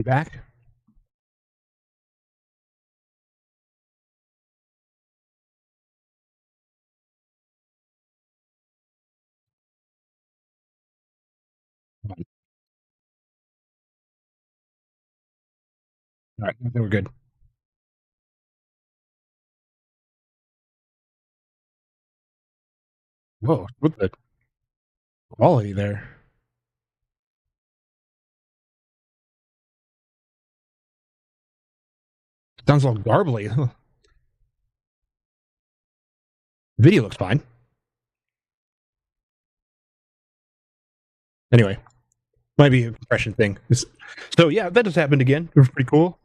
You back? All right, I think we're good. Whoa, what the quality there? Sounds all garbly. Video looks fine. Anyway, might be a compression thing. So yeah, that just happened again. It was pretty cool.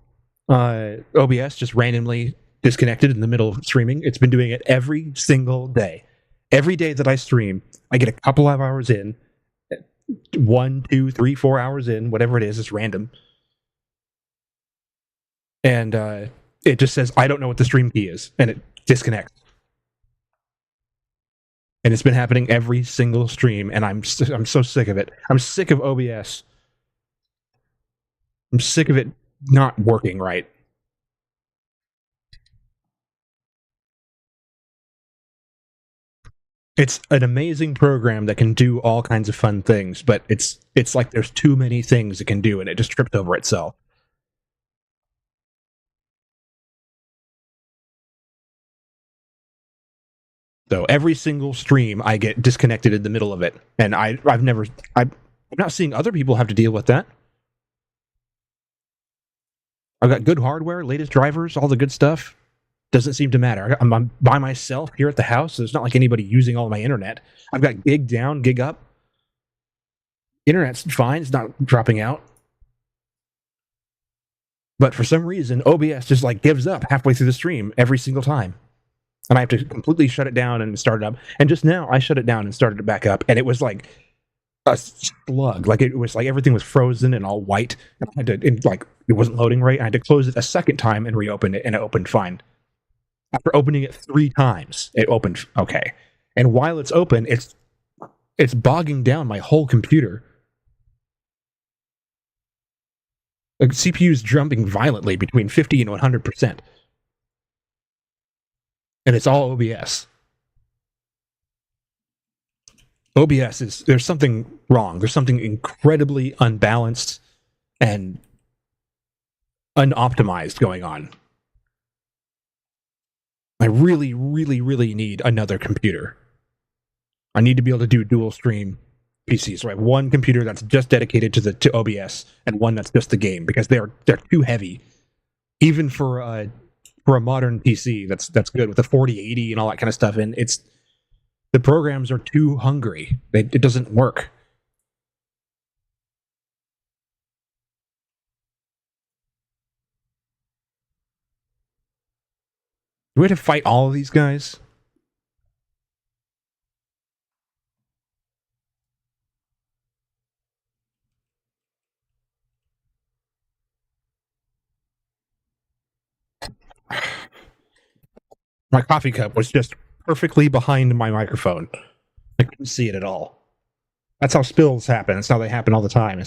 OBS just randomly disconnected in the middle of streaming. It's been doing it every single day. Every day that I stream, I get a couple of hours in, 1, 2, 3, 4 hours in, whatever it is. It's random, and it just says I don't know what the stream key is, and it disconnects. And it's been happening every single stream, and I'm so sick of it. I'm sick of OBS. I'm sick of it not working right. It's an amazing program that can do all kinds of fun things, but it's like there's too many things it can do, and it just tripped over itself. So every single stream, I get disconnected in the middle of it, and I'm not seeing other people have to deal with that. I've got good hardware, latest drivers, all the good stuff. Doesn't seem to matter. I'm by myself here at the house, so it's not like anybody using all my internet. I've got gig down, gig up. Internet's fine, it's not dropping out. But for some reason, OBS just like gives up halfway through the stream every single time. And I have to completely shut it down and start it up. And just now, I shut it down and started it back up, and it was like a slug. Like it was like everything was frozen and all white. And I had to, it wasn't loading right. I had to close it a second time and reopen it, and it opened fine. After opening it 3 times, it opened okay. And while it's open, it's bogging down my whole computer. Like CPU is jumping violently between 50 and 100%, and it's all OBS. OBS is there's something wrong. There's something incredibly unbalanced and unoptimized going on. I really, really, really need another computer. I need to be able to do dual stream PCs. So I have one computer that's just dedicated to OBS and one that's just the game, because they're too heavy, even for a modern PC that's good with the 4080 and all that kind of stuff. And it's the programs are too hungry. It doesn't work. Do we have to fight all of these guys? My coffee cup was just perfectly behind my microphone. I couldn't see it at all. That's how spills happen. That's how they happen all the time.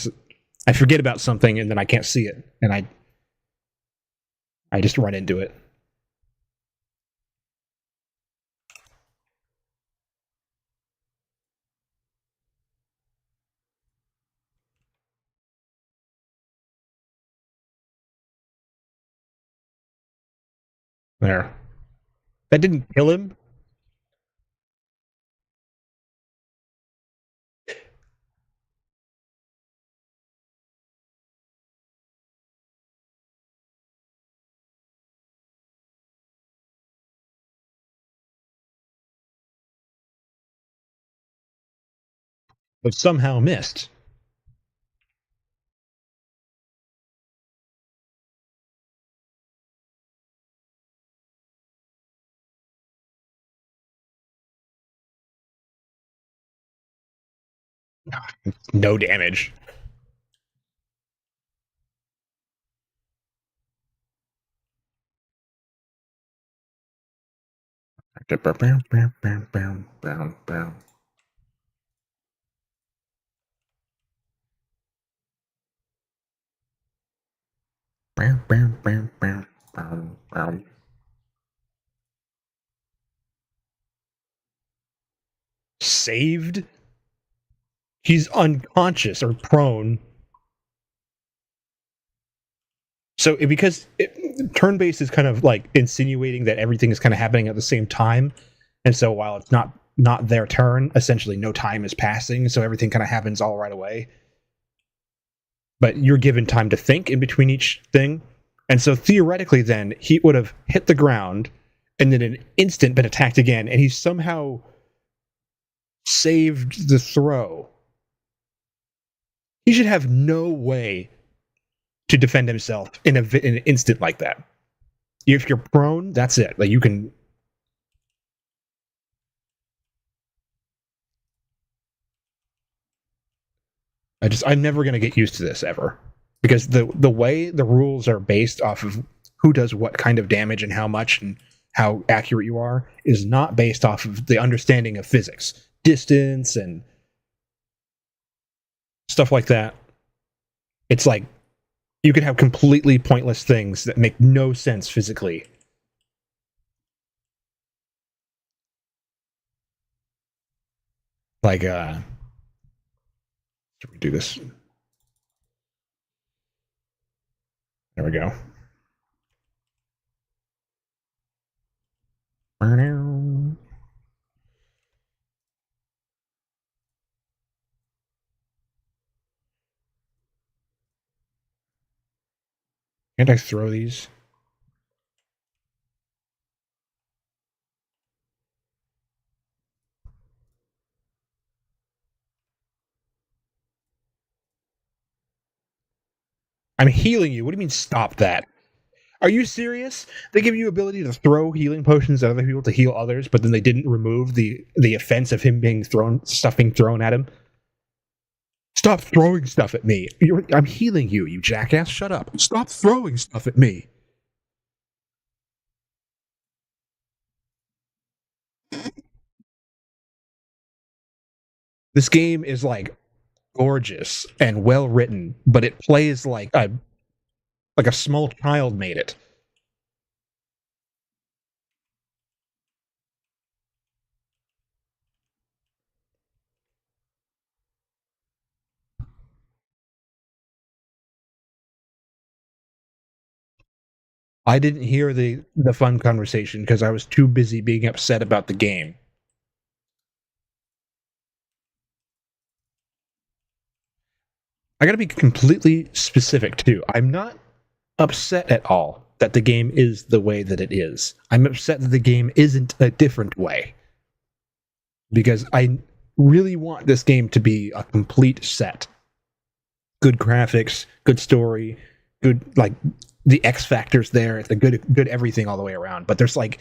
I forget about something and then I can't see it, and I just run into it. There. That didn't kill him. But somehow missed. No damage. Saved? He's unconscious or prone. So turn-based is kind of like insinuating that everything is kind of happening at the same time, and so while it's not their turn, essentially no time is passing, so everything kind of happens all right away. But you're given time to think in between each thing, and so theoretically, then he would have hit the ground, and then in an instant been attacked again, and he somehow saved the throw. He should have no way to defend himself in an instant like that. If you're prone, that's it. Like you can. I'm never gonna get used to this ever, because the way the rules are based off of who does what kind of damage and how much and how accurate you are is not based off of the understanding of physics, distance, and stuff like that. It's like you could have completely pointless things that make no sense physically. Like, should we do this? There we go. Can't I throw these? I'm healing you. What do you mean stop that? Are you serious? They give you ability to throw healing potions at other people to heal others, but then they didn't remove the offense of him being being thrown at him. Stop throwing stuff at me. I'm healing you, you jackass. Shut up. Stop throwing stuff at me. This game is like gorgeous and well written, but it plays like a small child made it. I didn't hear the fun conversation because I was too busy being upset about the game. I got to be completely specific too. I'm not upset at all that the game is the way that it is. I'm upset that the game isn't a different way, because I really want this game to be a complete set. Good graphics, good story, good, like, the X factors there, the good everything all the way around. But it's like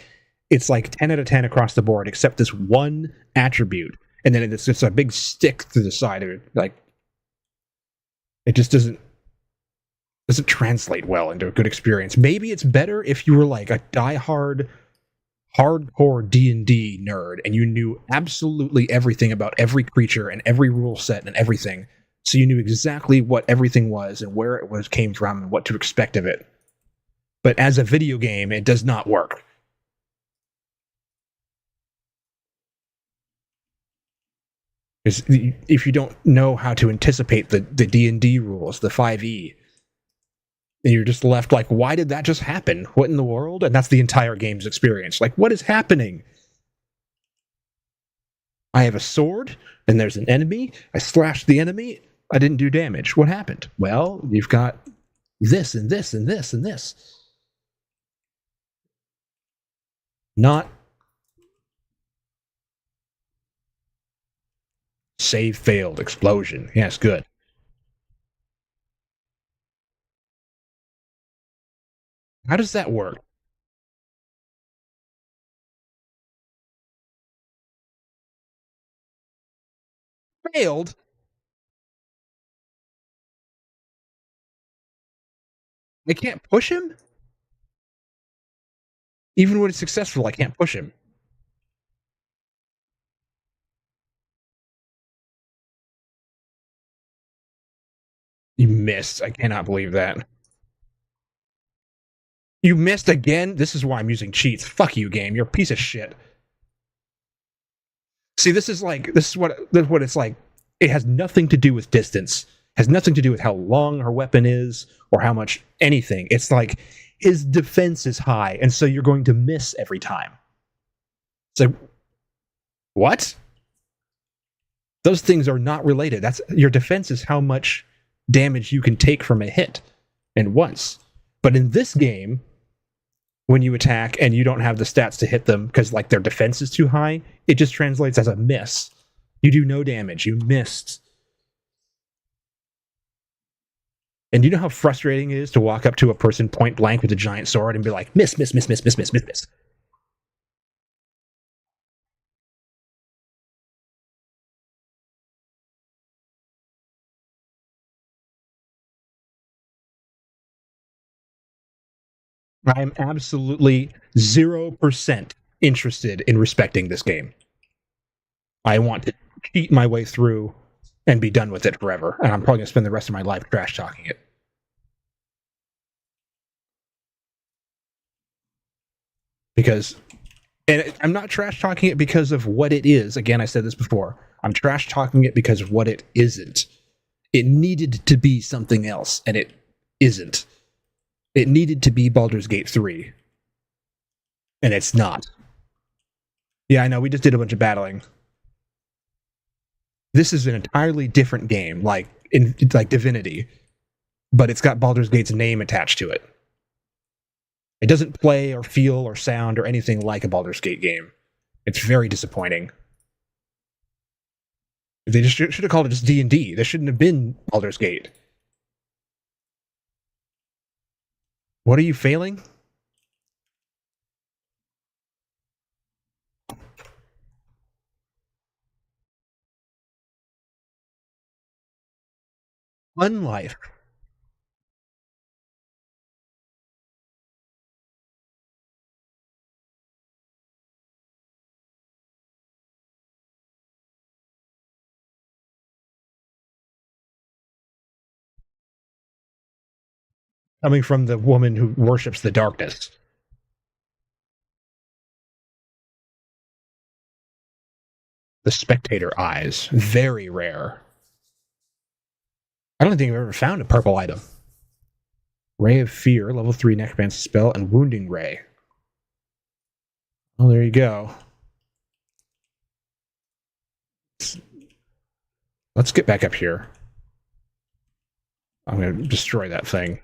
10 out of 10 across the board except this one attribute, and then it's just a big stick through the side of it. Like, it just doesn't translate well into a good experience. Maybe it's better if you were like a diehard hardcore D&D nerd and you knew absolutely everything about every creature and every rule set and everything, so you knew exactly what everything was and where it was came from and what to expect of it. But as a video game, it does not work. Because if you don't know how to anticipate the D&D rules, the 5e, and you're just left like, why did that just happen? What in the world? And that's the entire game's experience. Like, what is happening? I have a sword, and there's an enemy. I slashed the enemy. I didn't do damage. What happened? Well, you've got this and this and this and this. Not save failed, explosion. Yes, good. How does that work? Failed? I can't push him? Even when it's successful, I can't push him. You missed. I cannot believe that. You missed again? This is why I'm using cheats. Fuck you, game. You're a piece of shit. See, this is what it's like. It has nothing to do with distance. It has nothing to do with how long her weapon is or how much anything. It's like his defense is high, and so you're going to miss every time. It's like, what? Those things are not related. That's your defense is how much damage you can take from a hit and once. But in this game, when you attack and you don't have the stats to hit them because like their defense is too high, it just translates as a miss. You do no damage. You missed. And you know how frustrating it is to walk up to a person point blank with a giant sword and be like, miss, miss, miss, miss, miss, miss, miss, miss. I'm absolutely 0% interested in respecting this game. I want to cheat my way through and be done with it forever. And I'm probably going to spend the rest of my life trash talking it. Because, and I'm not trash talking it because of what it is. Again, I said this before. I'm trash talking it because of what it isn't. It needed to be something else, and it isn't. It needed to be Baldur's Gate 3, and it's not. Yeah, I know, we just did a bunch of battling. This is an entirely different game, like Divinity, but it's got Baldur's Gate's name attached to it. It doesn't play or feel or sound or anything like a Baldur's Gate game. It's very disappointing. They just should have called it just D&D. There shouldn't have been Baldur's Gate. What are you failing? One life. Coming from the woman who worships the darkness. The spectator eyes. Very rare. I don't think I've ever found a purple item. Ray of Fear, level 3 necromancy spell, and Wounding Ray. Well, there you go. Let's get back up here. I'm going to destroy that thing.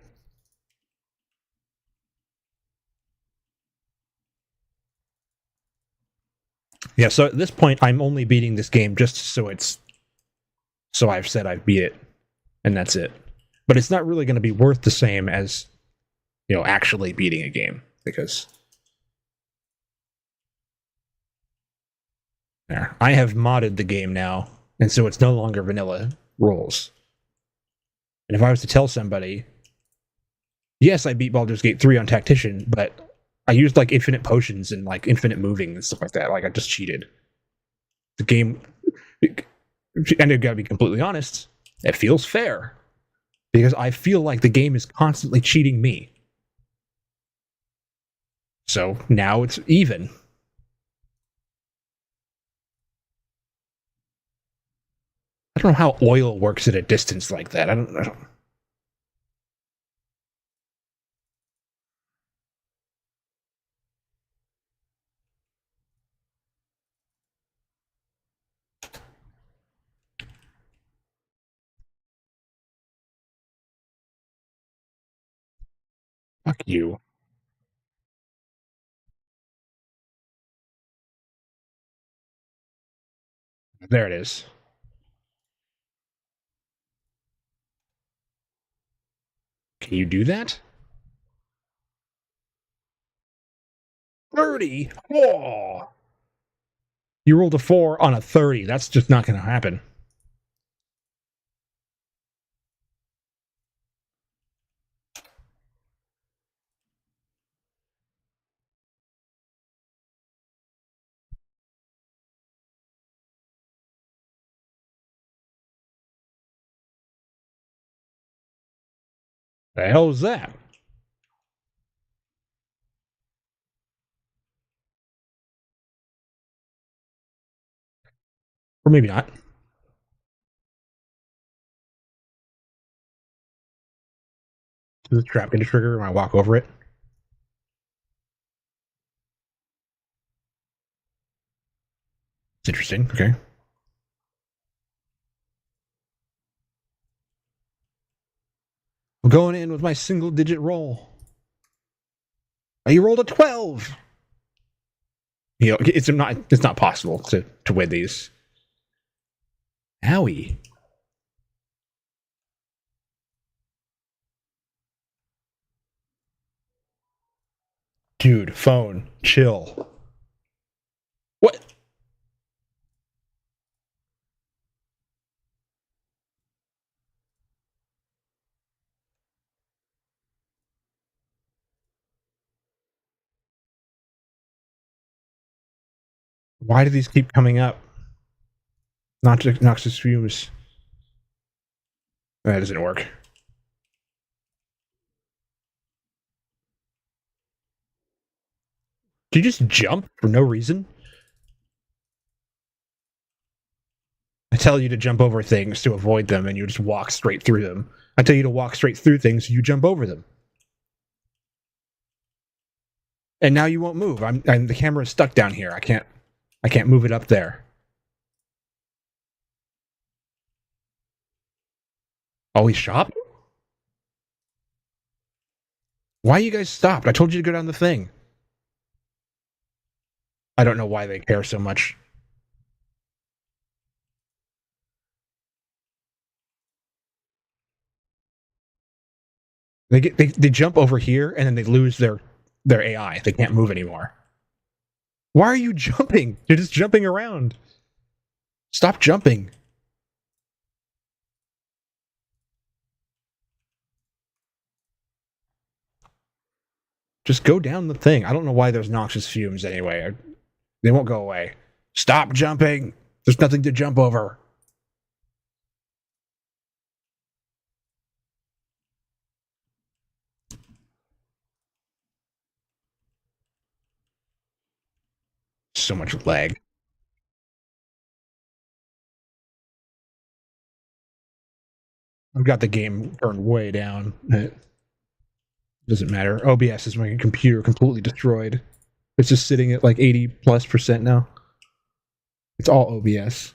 Yeah, so at this point, I'm only beating this game just so I've said I've beat it, and that's it. But it's not really going to be worth the same as, actually beating a game, because there. I have modded the game now, and so it's no longer vanilla rules. And if I was to tell somebody, yes, I beat Baldur's Gate 3 on Tactician, but I used like infinite potions and like infinite moving and stuff like that. Like I just cheated. The game, and I gotta be completely honest, it feels fair because I feel like the game is constantly cheating me. So now it's even. I don't know how oil works at a distance like that. I don't. Fuck you. There it is. Can you do that? 30? Oh! You rolled a 4 on a 30. That's just not going to happen. The hell is that? Or maybe not. Does the trap get a trigger when I walk over it? It's interesting. Okay. I'm going in with my single digit roll. Oh, you rolled a 12. You know, it's not possible to win these. Owie. Dude, phone, chill. What? Why do these keep coming up? Not noxious fumes. That doesn't work. Do you just jump for no reason? I tell you to jump over things to avoid them, and you just walk straight through them. I tell you to walk straight through things, you jump over them. And now you won't move. I'm the camera is stuck down here. I can't move it up there. Always shop? Why you guys stopped? I told you to go down the thing. I don't know why they care so much. They jump over here and then they lose their AI. They can't move anymore. Why are you jumping? You're just jumping around. Stop jumping. Just go down the thing. I don't know why there's noxious fumes anyway. They won't go away. Stop jumping. There's nothing to jump over. So much lag. I've got the game turned way down. It doesn't matter. OBS is my computer completely destroyed. It's just sitting at like 80+% now. It's all OBS.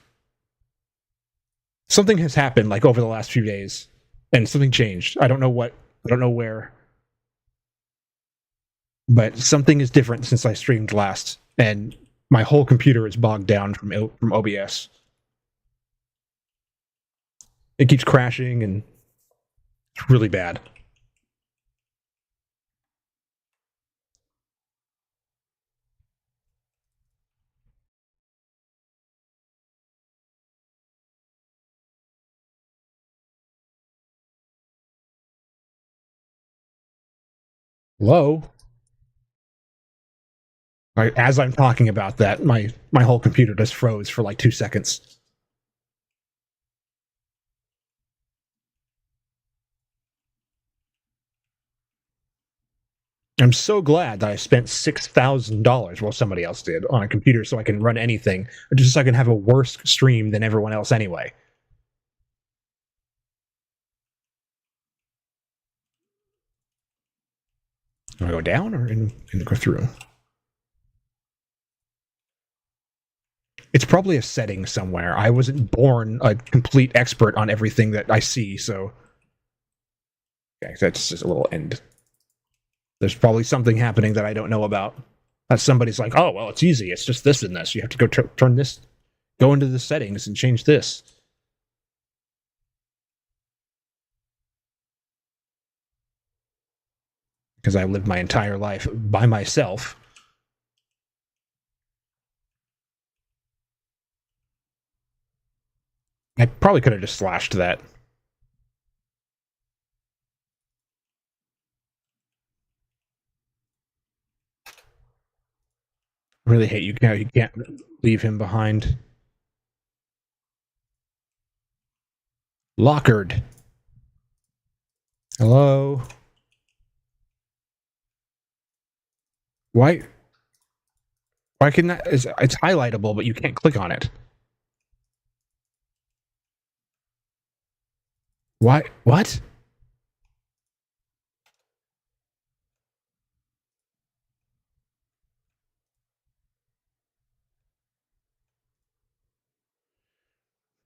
Something has happened like over the last few days, and something changed. I don't know what. I don't know where. But something is different since I streamed last, and my whole computer is bogged down from OBS. It keeps crashing, and it's really bad. Hello? As I'm talking about that, my whole computer just froze for like 2 seconds. I'm so glad that I spent $6,000, well, somebody else did, on a computer so I can run anything, just so I can have a worse stream than everyone else anyway. Do I go down or go through? It's probably a setting somewhere. I wasn't born a complete expert on everything that I see, so. Okay, that's just a little end. There's probably something happening that I don't know about. That somebody's like, oh, well, it's easy. It's just this and this. You have to go turn this, go into the settings and change this. Because I lived my entire life by myself. I probably could have just slashed that. I really hate you. You can't leave him behind. Lockered. Hello? Why? Why can that? It's highlightable, but you can't click on it. Why? What?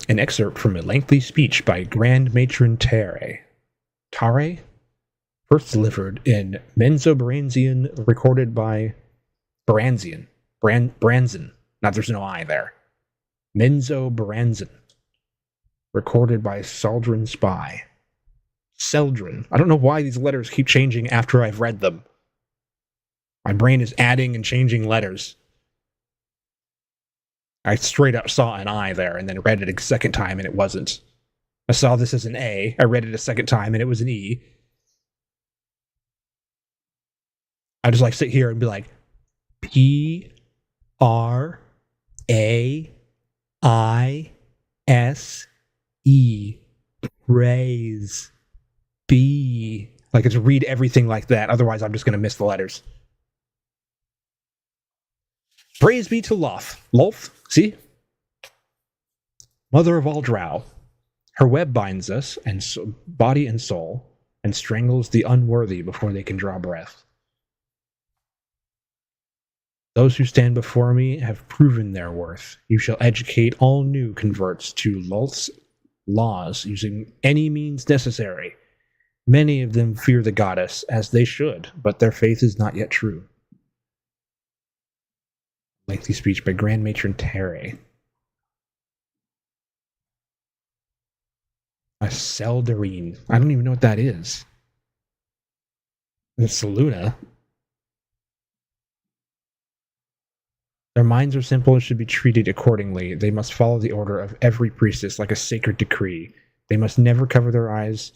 An excerpt from a lengthy speech by Grand Matron Tare? First delivered in Menzoberranzan, recorded by Branzian. Branzen. Not there's no I there. Menzoberranzan. Recorded by Saldrin Spy. Seldrin. I don't know why these letters keep changing after I've read them. My brain is adding and changing letters. I straight up saw an I there and then read it a second time and it wasn't. I saw this as an A. I read it a second time and it was an E. I just like sit here and be like, Praise. Praise. B. Like, it's read everything like that. Otherwise, I'm just going to miss the letters. Praise be to Lolth, see? Mother of all drow. Her web binds us, and body and soul, and strangles the unworthy before they can draw breath. Those who stand before me have proven their worth. You shall educate all new converts to Lolth's laws using any means necessary. Many of them fear the goddess, as they should, but their faith is not yet true. Lengthy speech by Grand Matron Tare. A Seldarine. I don't even know what that is. It's Luna. Their minds are simple and should be treated accordingly. They must follow the order of every priestess like a sacred decree. They must never cover their eyes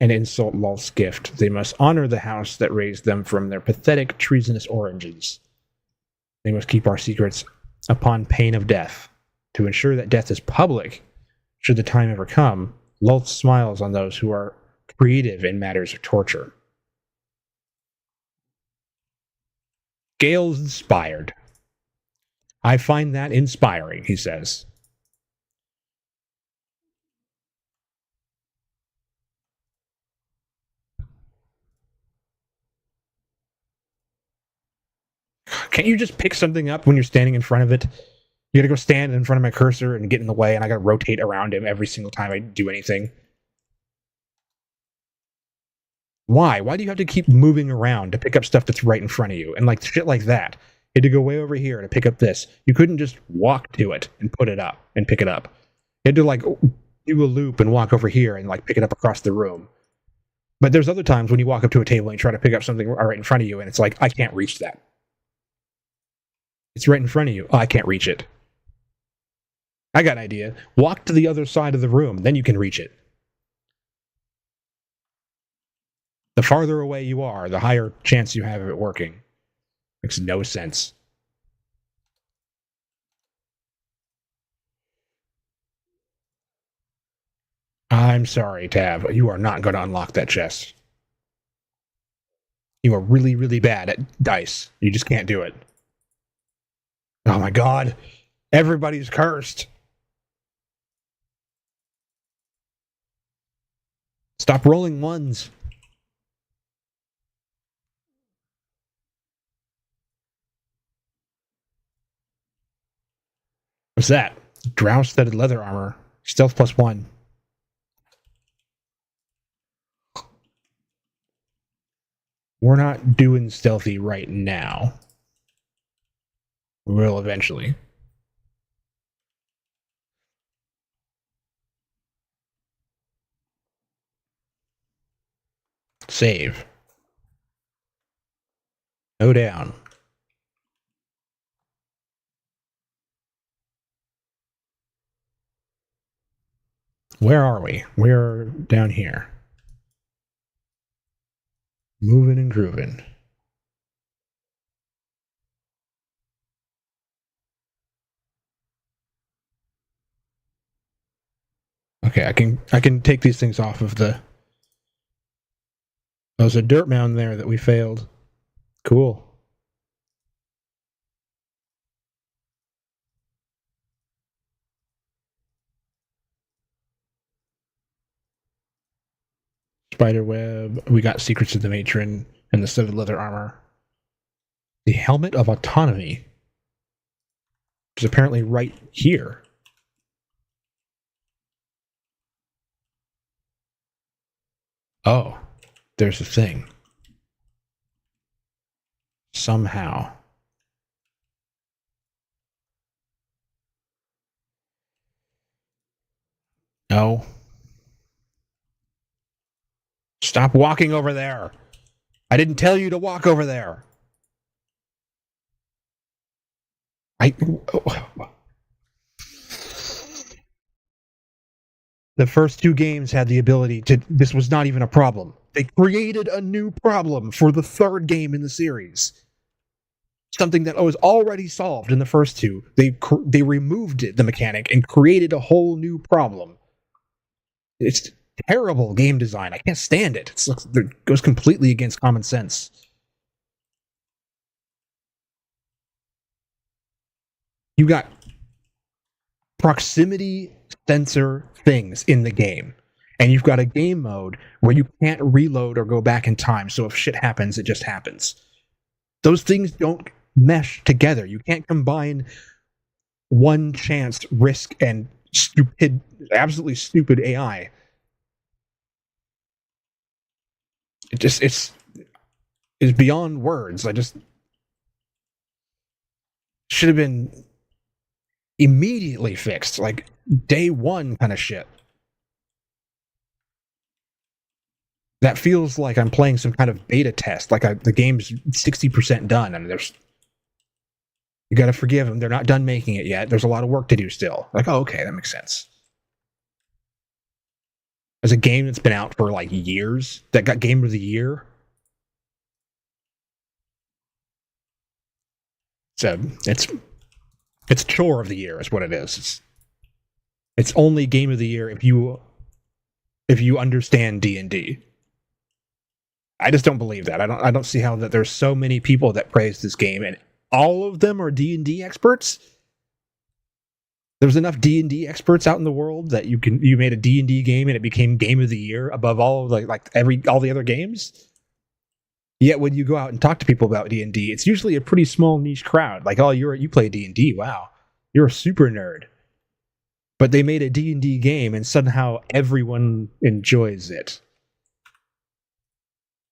and insult Lolth's gift. They must honor the house that raised them from their pathetic, treasonous origins. They must keep our secrets upon pain of death. To ensure that death is public, should the time ever come, Lolth smiles on those who are creative in matters of torture. Gale's inspired. I find that inspiring, he says. Can't you just pick something up when you're standing in front of it? You gotta go stand in front of my cursor and get in the way, and I gotta rotate around him every single time I do anything. Why? Why do you have to keep moving around to pick up stuff that's right in front of you? And like shit like that. You had to go way over here to pick up this. You couldn't just walk to it and put it up and pick it up. You had to like do a loop and walk over here and like pick it up across the room. But there's other times when you walk up to a table and you try to pick up something right in front of you, and it's like, I can't reach that. It's right in front of you. Oh, I can't reach it. I got an idea. Walk to the other side of the room, then you can reach it. The farther away you are, the higher chance you have of it working. Makes no sense. I'm sorry, Tav. You are not going to unlock that chest. You are really, really bad at dice. You just can't do it. Oh my god. Everybody's cursed. Stop rolling ones. What's that? Drow-studded leather armor. Stealth +1. We're not doing stealthy right now. We will eventually. Save. Go down. Where are we? We're down here. Moving and grooving. Okay, I can take these things off of the... There's a dirt mound there that we failed. Cool. Spider web. We got Secrets of the Matron and the studded leather armor. The helmet of autonomy, which is apparently right here. Oh, there's a thing. Somehow. No. Stop walking over there. I didn't tell you to walk over there. The first two games had the ability to. This was not even a problem. They created a new problem for the third game in the series. Something that was already solved in the first two. They removed the mechanic and created a whole new problem. It's terrible game design. I can't stand it. It goes completely against common sense. You got proximity sensor things in the game. And you've got a game mode where you can't reload or go back in time. So if shit happens, it just happens. Those things don't mesh together. You can't combine one chance risk and absolutely stupid AI. It's beyond words. I just should have been immediately fixed, like day one kind of shit. That feels like I'm playing some kind of beta test, like the game's 60% done. I mean, you got to forgive them. They're not done making it yet. There's a lot of work to do still. Like, oh, okay, that makes sense. As a game that's been out for like years, that got Game of the Year. So it's chore of the year is what it is. It's only Game of the Year if you understand D&D. I just don't believe that. I don't see how that there's so many people that praise this game and all of them are D&D experts. There's enough D&D experts out in the world that you made a D&D game and it became Game of the Year above all of all the other games. Yet when you go out and talk to people about D&D, it's usually a pretty small niche crowd. Like, oh, you play D&D. Wow. You're a super nerd. But they made a D&D game and somehow everyone enjoys it.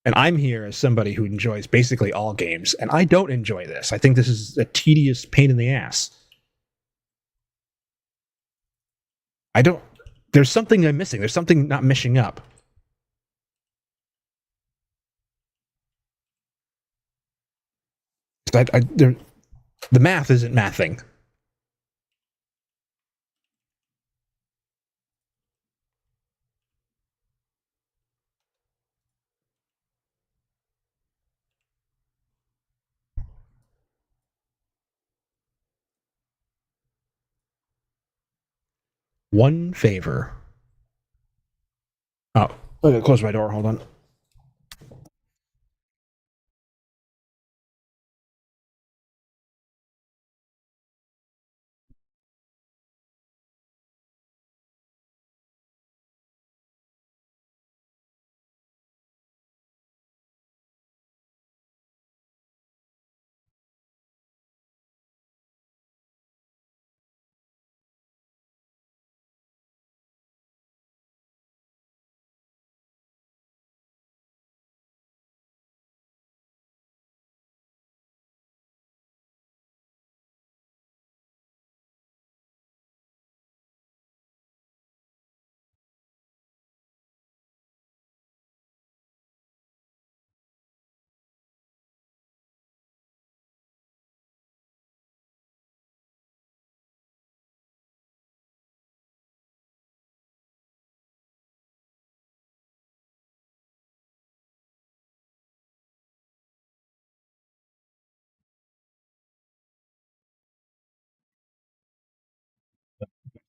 And I'm here as somebody who enjoys basically all games, and I don't enjoy this. I think this is a tedious pain in the ass. There's something I'm missing. There's something not meshing up. The math isn't mathing. One favor. Oh, I gotta close my door. Hold on.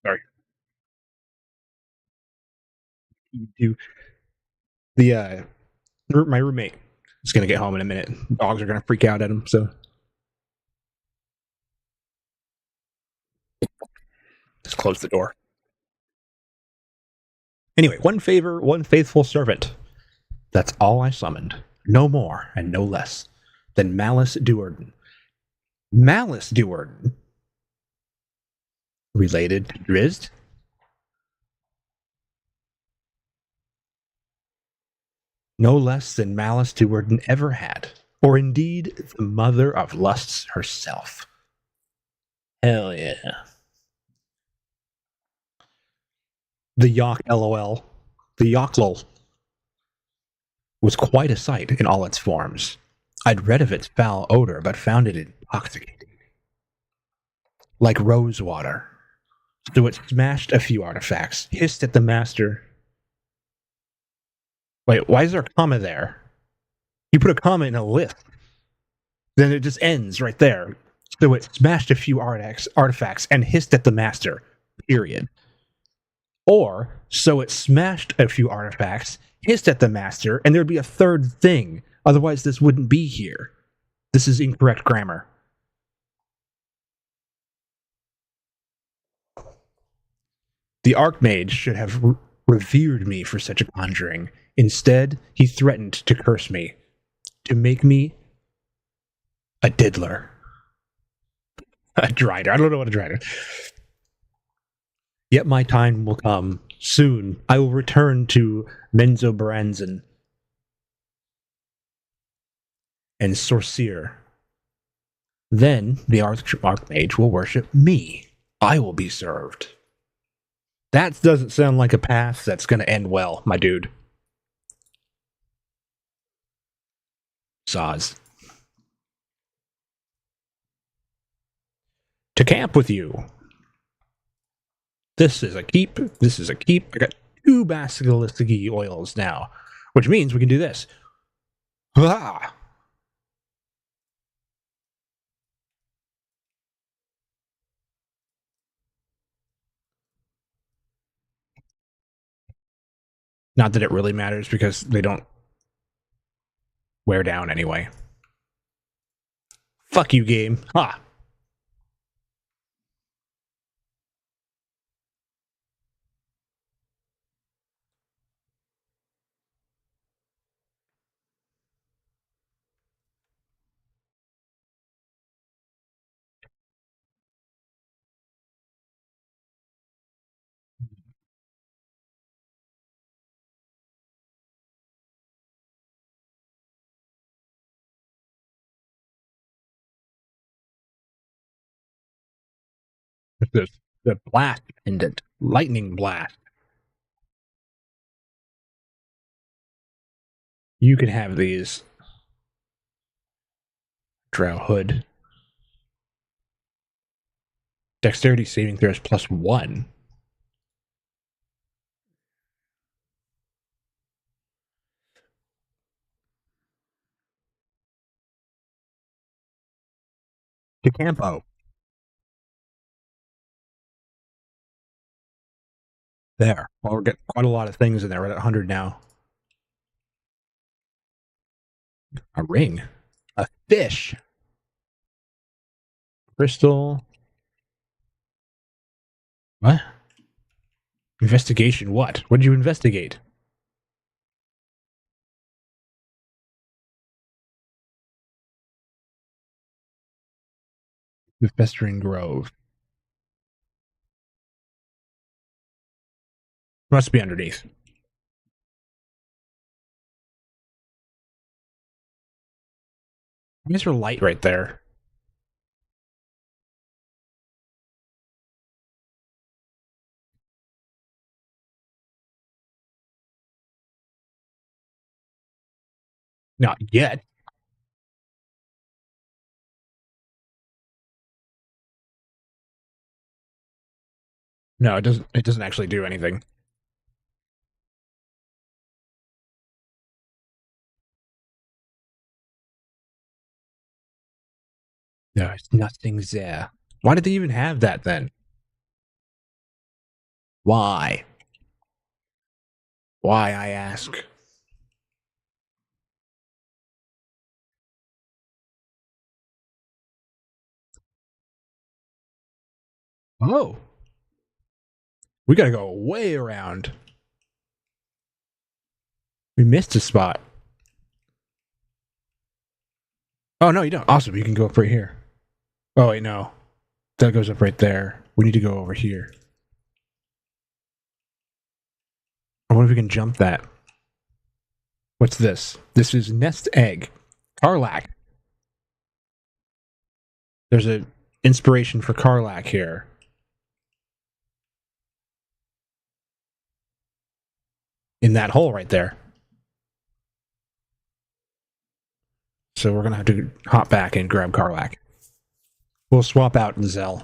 Sorry. You do my roommate is gonna get home in a minute. Dogs are gonna freak out at him. So just close the door. Anyway, one favor, one faithful servant. That's all I summoned. No more and no less than Malice Duerden. Malice Duerden? Related to Drizzt? No less than Malice Duerden ever had, or indeed the mother of lusts herself. Hell yeah. The Yawk LOL, the Yawklol, was quite a sight in all its forms. I'd read of its foul odor, but found it intoxicating. Like rose water. So it smashed a few artifacts, hissed at the master. Wait, why is there a comma there? You put a comma in a list. Then it just ends right there. So it smashed a few artifacts and hissed at the master. Period. Or, so it smashed a few artifacts, hissed at the master, and there'd be a third thing. Otherwise, this wouldn't be here. This is incorrect grammar. The Archmage should have revered me for such a conjuring. Instead, he threatened to curse me, to make me a diddler. A drider. I don't know what a drider. Yet my time will come. Soon I will return to Menzoberranzan and Sorcerer. Then the Archmage will worship me. I will be served. That doesn't sound like a path that's going to end well, my dude. Saz. To camp with you. This is a keep. This is a keep. I got 2 basilisk oils now, which means we can do this. Ah! Not that it really matters because they don't wear down anyway. Fuck you, game. Ha! The blast pendant. Lightning blast. You can have these. Drow hood. Dexterity saving throws +1. To Campo. There. Well, we're getting quite a lot of things in there. We're at 100 now. A ring. A fish. Crystal. What? Investigation what? What did you investigate? The Festering Grove. Must be underneath. Why is there light right there? Not yet. No, it doesn't. It doesn't actually do anything. There's nothing there. Why did they even have that then? Why? Why, I ask? Oh. We gotta go way around. We missed a spot. Oh, no, you don't. Awesome. You can go up right here. Oh, wait, no. That goes up right there. We need to go over here. I wonder if we can jump that. What's this? This is nest egg. Karlach. There's a inspiration for Karlach here. In that hole right there. So we're going to have to hop back and grab Karlach. We'll swap out Zell.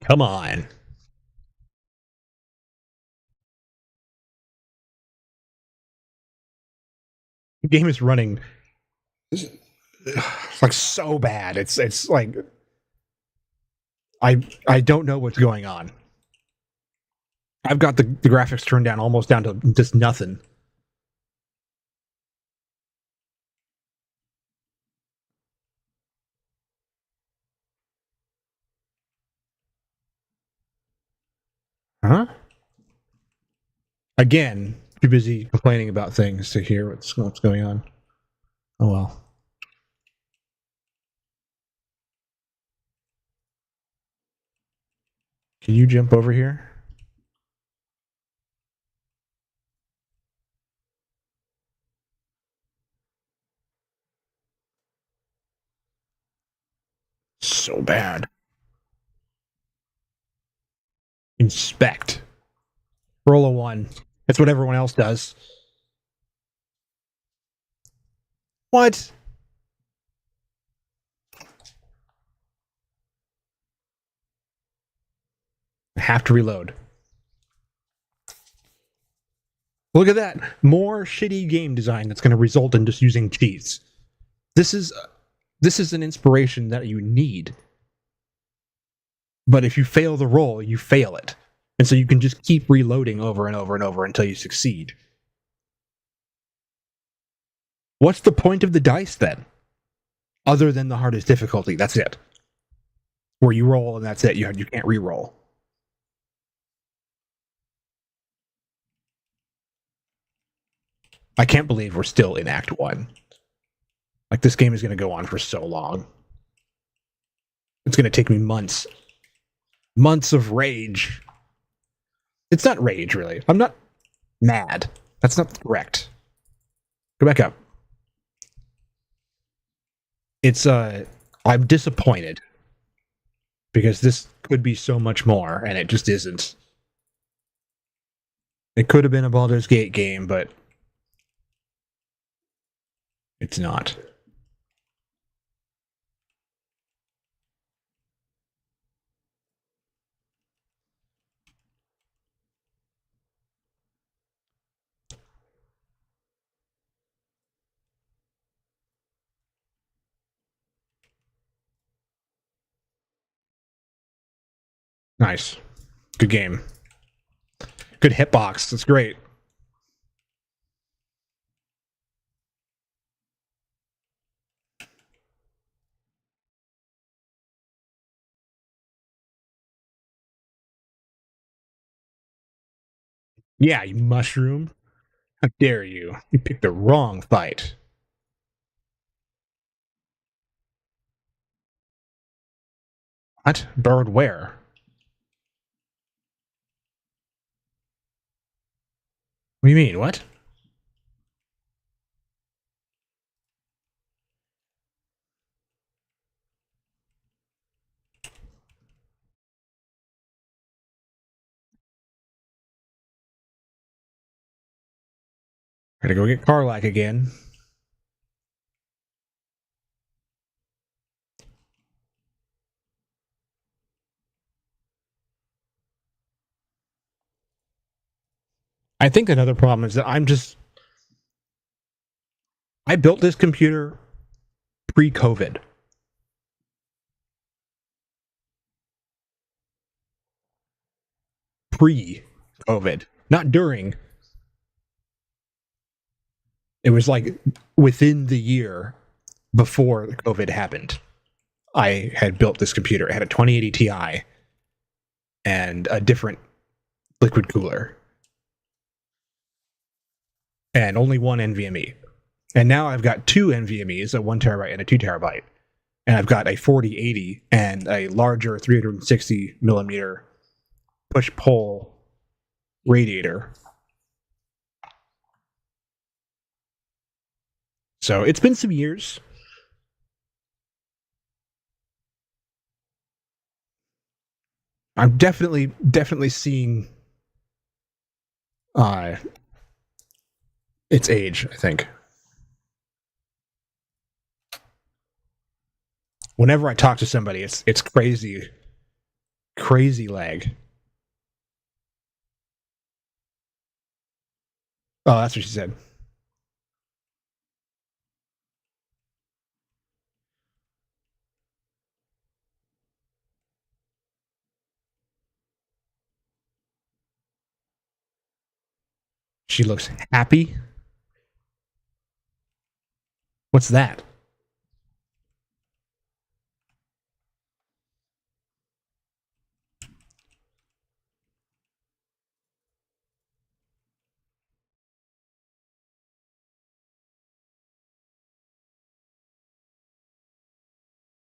Come on. The game is running like so bad. It's like I don't know what's going on. I've got the graphics turned down almost down to just nothing. Huh? Again, too busy complaining about things to hear what's going on. Oh well. Can you jump over here? So bad. Inspect. Roll a 1. That's what everyone else does. What? I have to reload. Look at that. More shitty game design that's going to result in just using cheats. This is an inspiration that you need. But if you fail the roll, you fail it. And so you can just keep reloading over and over and over until you succeed. What's the point of the dice then? Other than the hardest difficulty, that's it. Where you roll and that's it. You can't re-roll. I can't believe we're still in Act 1. Like, this game is going to go on for so long. It's going to take me months. Months of rage. It's not rage, really. I'm not mad. That's not correct. Go back up. I'm disappointed. Because this could be so much more, and it just isn't. It could have been a Baldur's Gate game, but it's not. Nice. Good game. Good hitbox. That's great. Yeah, you mushroom. How dare you? You picked the wrong fight. What? Bird where? What do you mean? What? Gotta go get Karlach again. I think another problem is that I built this computer pre-COVID. Pre-COVID. Not during. It was like within the year before COVID happened, I had built this computer. It had a 2080 Ti and a different liquid cooler and only one NVMe. And now I've got two NVMe's, a 1 terabyte and a 2 terabyte. And I've got a 4080 and a larger 360 millimeter push pull radiator. So it's been some years. I'm definitely seeing uh its age, I think. Whenever I talk to somebody, it's crazy lag. Oh, that's what she said. She looks happy. What's that?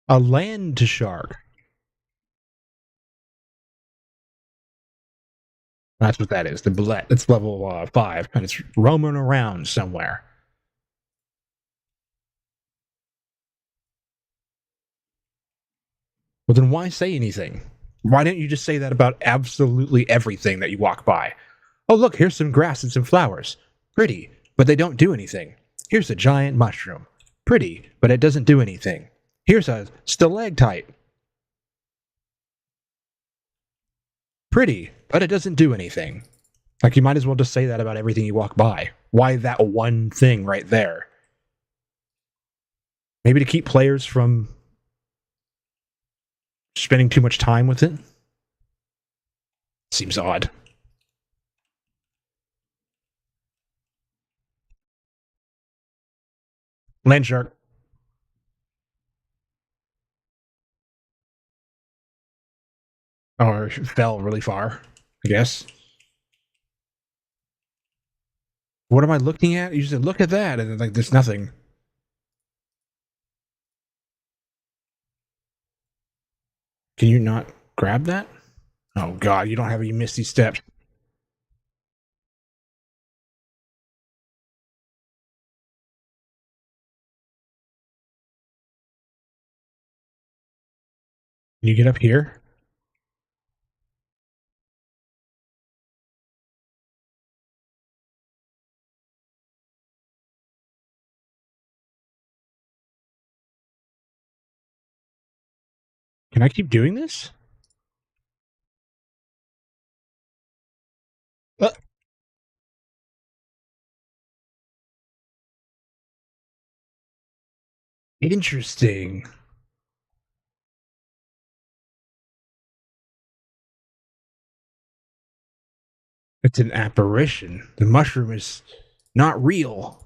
A land shark. That's what that is. The bullet. It's level 5, and it's roaming around somewhere. Well, then why say anything? Why didn't you just say that about absolutely everything that you walk by? Oh, look, here's some grass and some flowers. Pretty, but they don't do anything. Here's a giant mushroom. Pretty, but it doesn't do anything. Here's a stalactite. Pretty, but it doesn't do anything. Like, you might as well just say that about everything you walk by. Why that one thing right there? Maybe to keep players from spending too much time with it? Seems odd. Land shark. Or fell really far, I guess. What am I looking at? You said, look at that. And then, like, there's nothing. Can you not grab that? Oh, God, you don't have any misty steps. Can you get up here? Can I keep doing this? Uh, Interesting. It's an apparition. The mushroom is not real.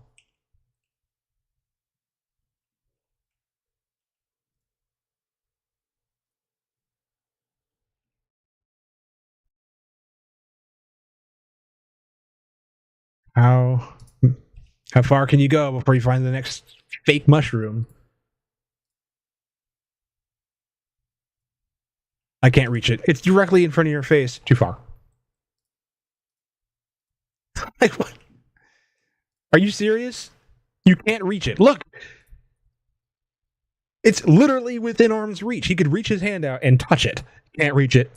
How how far can you go before you find the next fake mushroom? I can't reach it. It's directly in front of your face. Too far. Like, what? Are you serious? You can't reach it. Look, it's literally within arm's reach. He could reach his hand out and touch it. Can't reach it.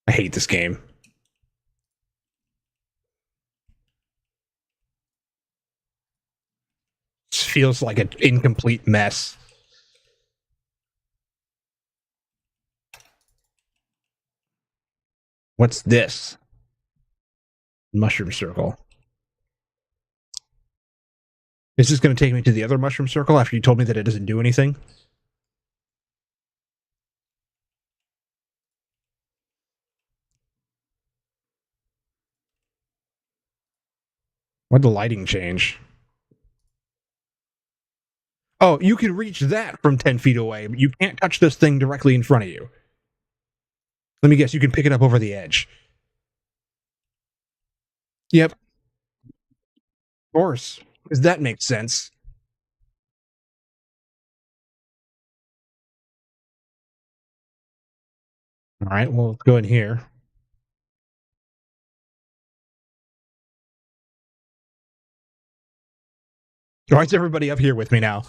I hate this game. It feels like an incomplete mess. What's this? Mushroom circle. Is this going to take me to the other mushroom circle after you told me that it doesn't do anything? Why'd the lighting change? Oh, you can reach that from 10 feet away, but you can't touch this thing directly in front of you. Let me guess, you can pick it up over the edge. Yep. Of course. Because that makes sense. All right, well, let's go in here. Why is everybody up here with me now?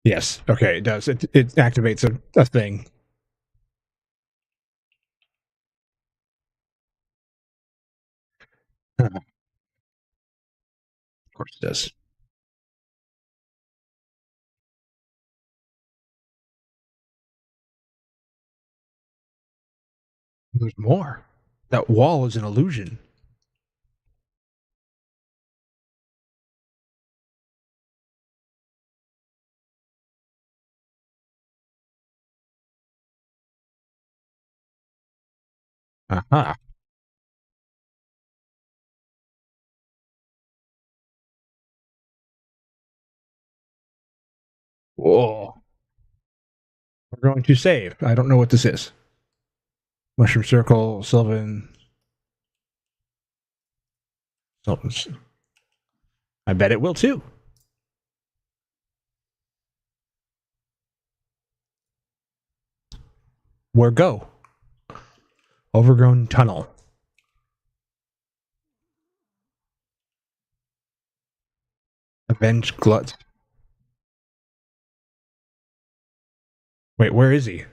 Yes. Okay, it does. It activates a thing. Of course it does. There's more. That wall is an illusion. Aha. Whoa. We're going to save. I don't know what this is. Mushroom Circle, Sylvan. Sylvan's. I bet it will too. Where go? Overgrown tunnel. Avenge Glut. Wait, where is he?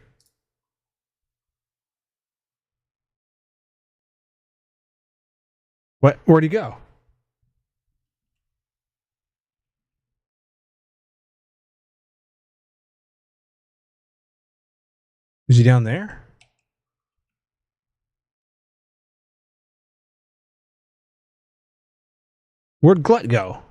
What? Where'd he go? Is he down there? Where'd Glut go?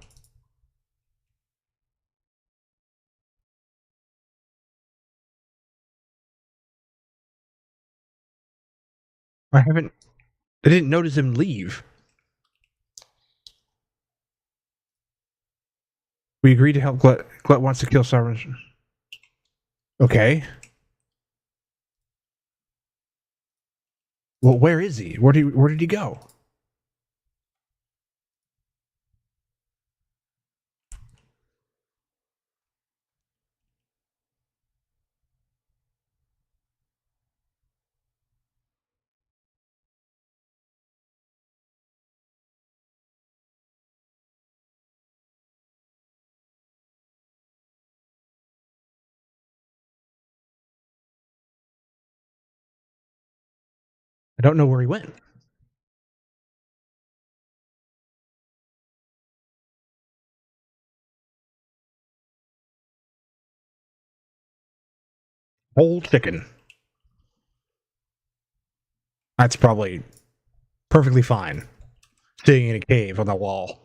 I haven't. I didn't notice him leave. We agreed to help Glut. Glut wants to kill Sovereign. Okay. Well, where is he? Where did he go? I don't know where he went. Whole chicken. That's probably perfectly fine. Sitting in a cave on the wall.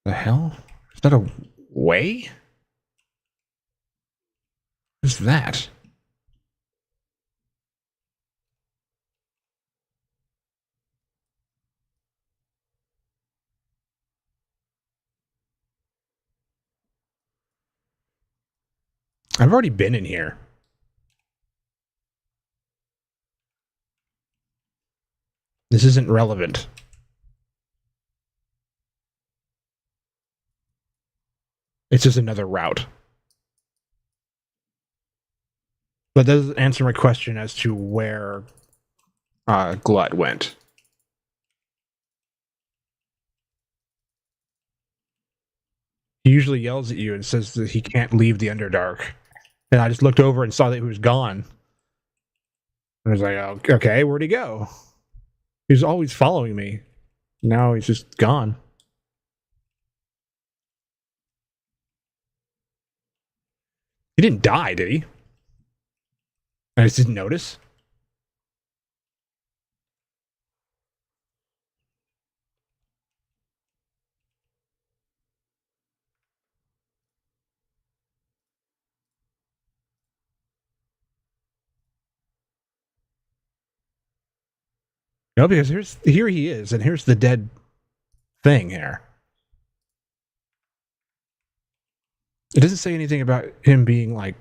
The hell? Is that a way? What's that? I've already been in here. This isn't relevant. It's just another route. But that doesn't answer my question as to where Glut went. He usually yells at you and says that he can't leave the Underdark. And I just looked over and saw that he was gone. I was like, oh, okay, where'd he go? He was always following me. Now he's just gone. He didn't die, did he? I just didn't notice. No, because here he is, and here's the dead thing here. It doesn't say anything about him being like.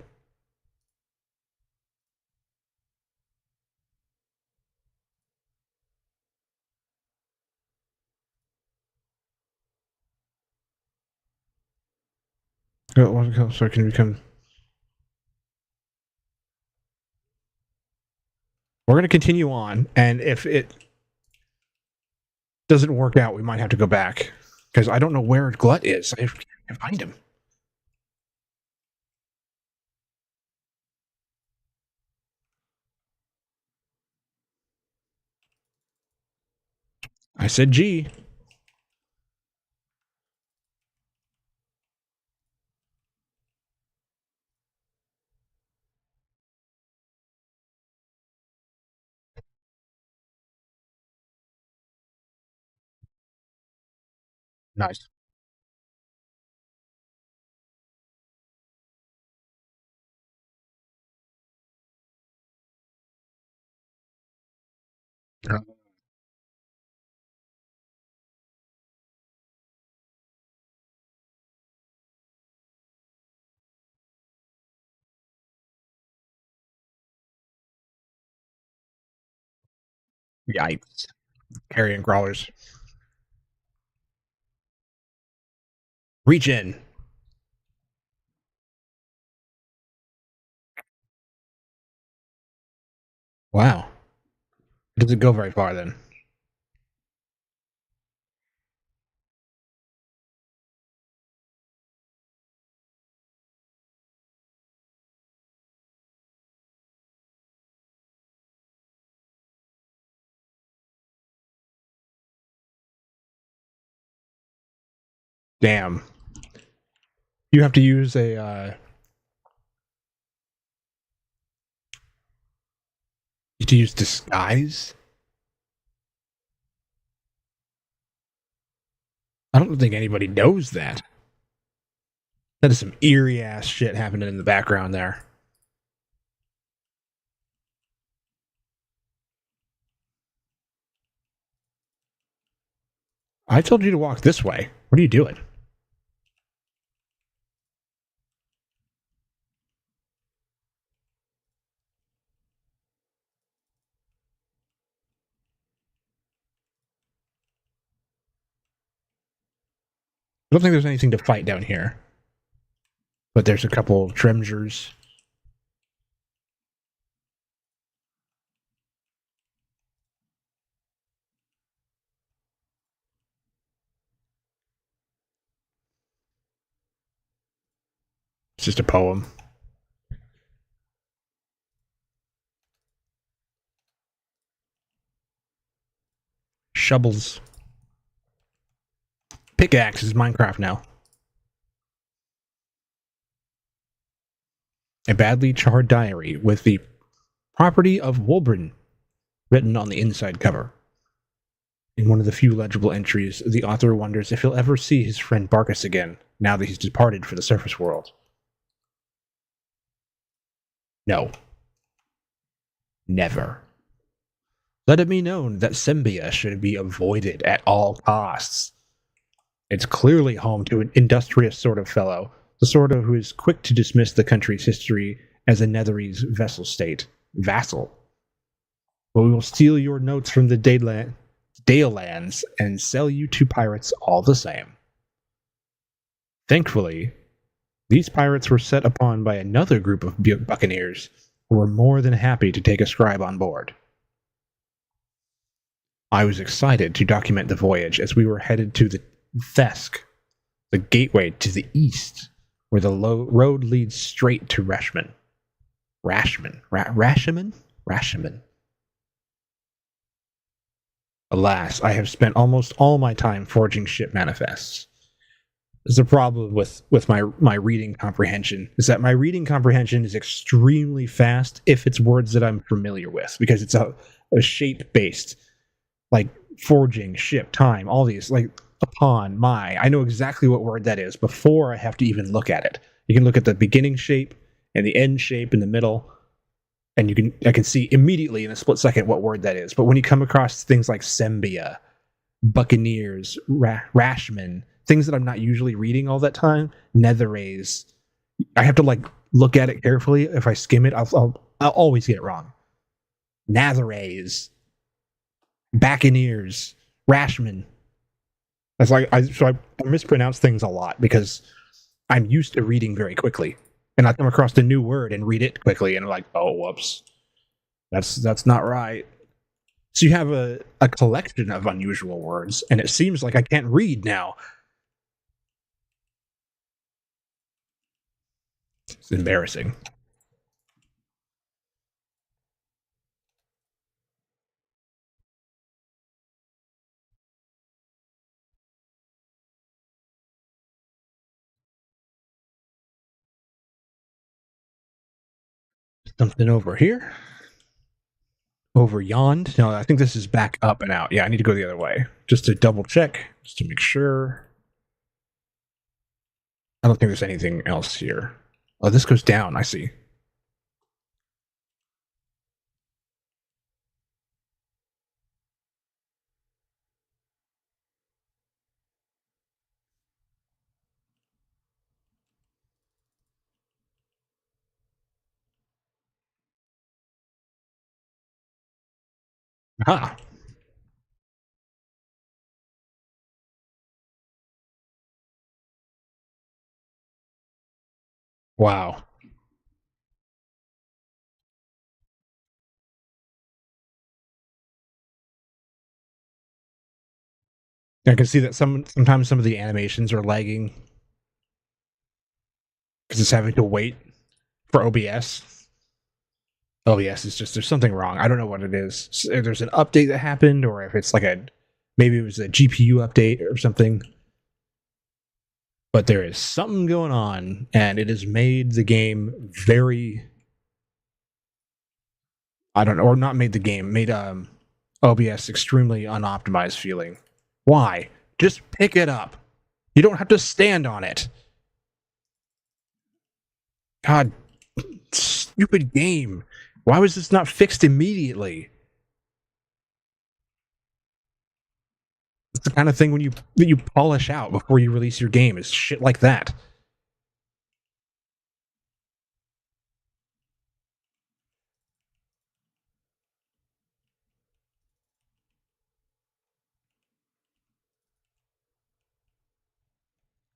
So it can become. We're going to continue on, and if it doesn't work out, we might have to go back because I don't know where Glut is. I can't find him. I said G. Nice. Yikes. Carrion crawlers. Reach in. Wow. It doesn't go very far then. Damn. You have to use a. You have to use disguise? I don't think anybody knows that. That is some eerie ass shit happening in the background there. I told you to walk this way. What are you doing? I don't think there's anything to fight down here. But there's a couple of Tremgers. It's just a poem. Shovels. Pickaxe is Minecraft now. A badly charred diary with the property of Wolbrin written on the inside cover. In one of the few legible entries, the author wonders if he'll ever see his friend Barkus again, now that he's departed for the surface world. No. Never. Let it be known that Sembia should be avoided at all costs. It's clearly home to an industrious sort of fellow, the sort of who is quick to dismiss the country's history as a Netherese vassal. But we will steal your notes from the Dalelands and sell you to pirates all the same. Thankfully, these pirates were set upon by another group of buccaneers who were more than happy to take a scribe on board. I was excited to document the voyage as we were headed to the Thesk, the gateway to the east, where the road leads straight to Rashomon. Rashomon. Alas, I have spent almost all my time forging ship manifests. There's a problem with my reading comprehension, is that my reading comprehension is extremely fast if it's words that I'm familiar with, because it's a shape-based, like forging, ship, time, all these, like upon, I know exactly what word that is before I have to even look at it. You can look at the beginning shape and the end shape in the middle, and I can see immediately in a split second what word that is. But when you come across things like Sembia, Buccaneers, Rashman, things that I'm not usually reading all that time, Netherrays, I have to like look at it carefully. If I skim it, I'll always get it wrong. Natharays, Buccaneers, Rashman. That's like I mispronounce things a lot because I'm used to reading very quickly, and I come across a new word and read it quickly, and I'm like, oh, whoops, that's not right. So you have a collection of unusual words, and it seems like I can't read now. It's embarrassing. Something over here. Over yond. No, I think this is back up and out. Yeah, I need to go the other way. Just to double check, just to make sure. I don't think there's anything else here. Oh, this goes down. I see. Aha. Wow. I can see that sometimes some of the animations are lagging because it's having to wait for OBS. OBS is just there's something wrong. I don't know what it is. If there's an update that happened, or if it's like maybe it was a GPU update or something. But there is something going on, and it has made the game very. I don't know, or not made the game, made OBS extremely unoptimized feeling. Why? Just pick it up. You don't have to stand on it. God, stupid game. Why was this not fixed immediately? It's the kind of thing that you polish out before you release your game is shit like that.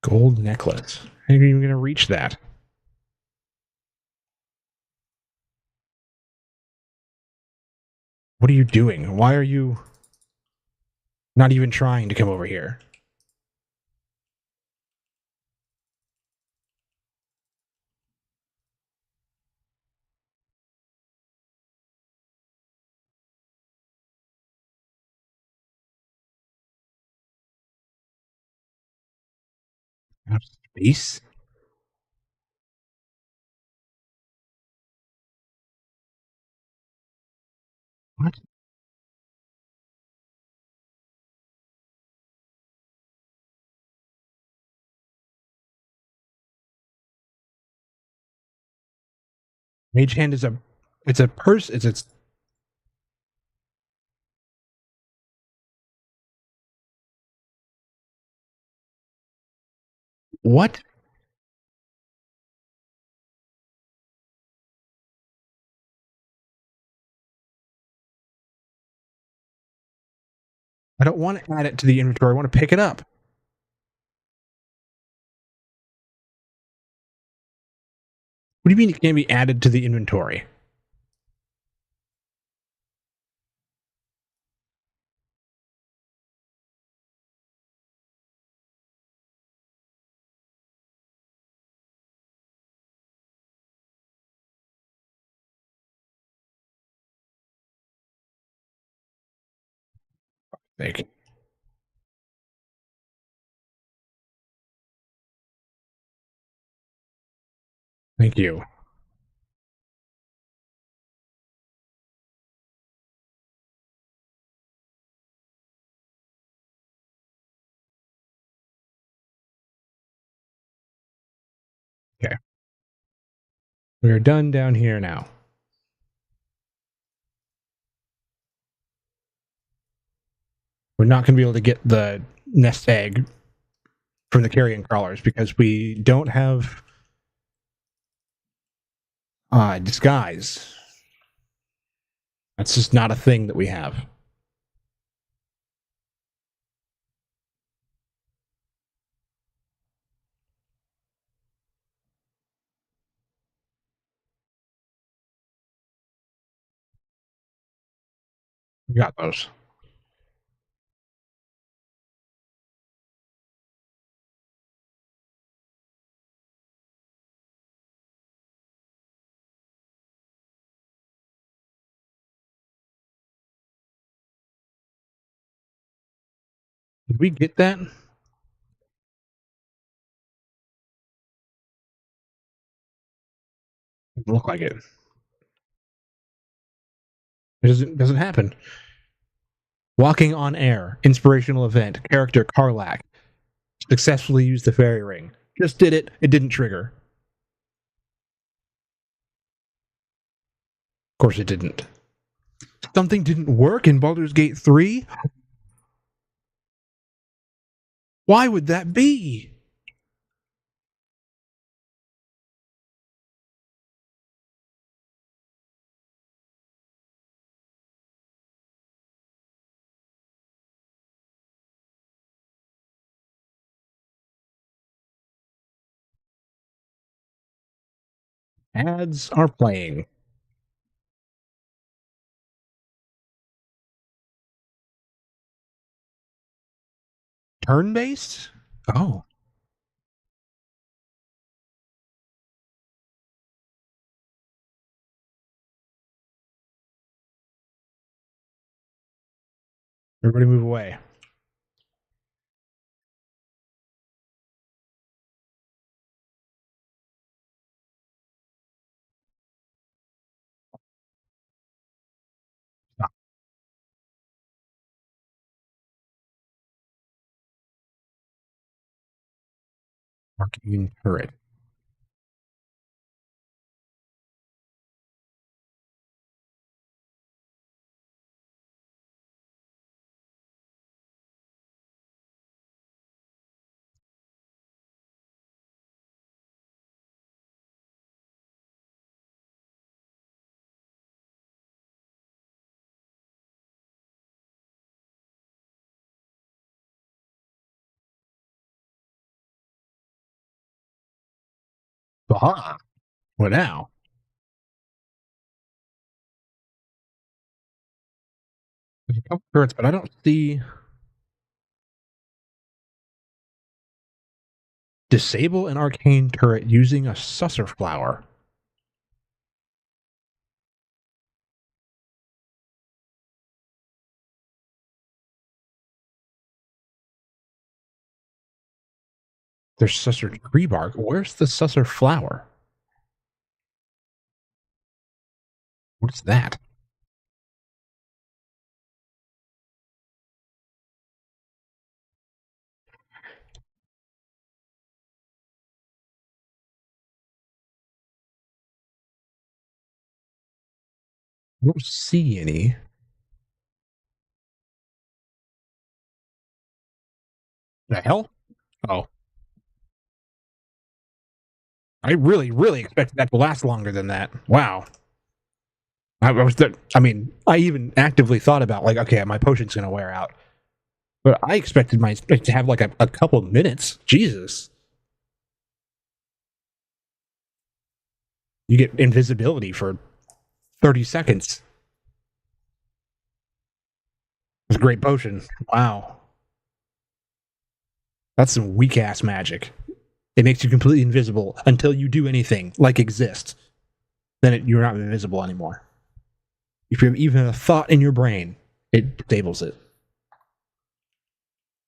Gold necklace. How are you even going to reach that? What are you doing? Why are you not even trying to come over here? Have space? What? Mage hand is it's a purse. It's what? I don't want to add it to the inventory. I want to pick it up. What do you mean it can't be added to the inventory? Thank Thank you. Okay. We're done down here now. We're not going to be able to get the nest egg from the carrion crawlers because we don't have disguise. That's just not a thing that we have. We got those. Did we get that? Doesn't look like it. It doesn't happen. Walking on air, inspirational event, character Karlak. Successfully used the fairy ring. Just did it. It didn't trigger. Of course it didn't. Something didn't work in Baldur's Gate 3? Why would that be? Ads are playing. Turn-based? Oh. Everybody move away. Stop. Arcane turret. Aha. What now? There's a couple turrets, but I don't see... Disable an arcane turret using a susser flower. There's susser tree bark. Where's the susser flower? What's that? I don't see any. The hell? Oh. I really, really expected that to last longer than that. Wow. I mean, I even actively thought about, like, okay, my potion's going to wear out. But I expected my to have, like, a couple of minutes. Jesus. You get invisibility for 30 seconds. It's a great potion. Wow. That's some weak-ass magic. It makes you completely invisible until you do anything, like exist. Then you're not invisible anymore. If you have even a thought in your brain, it disables it.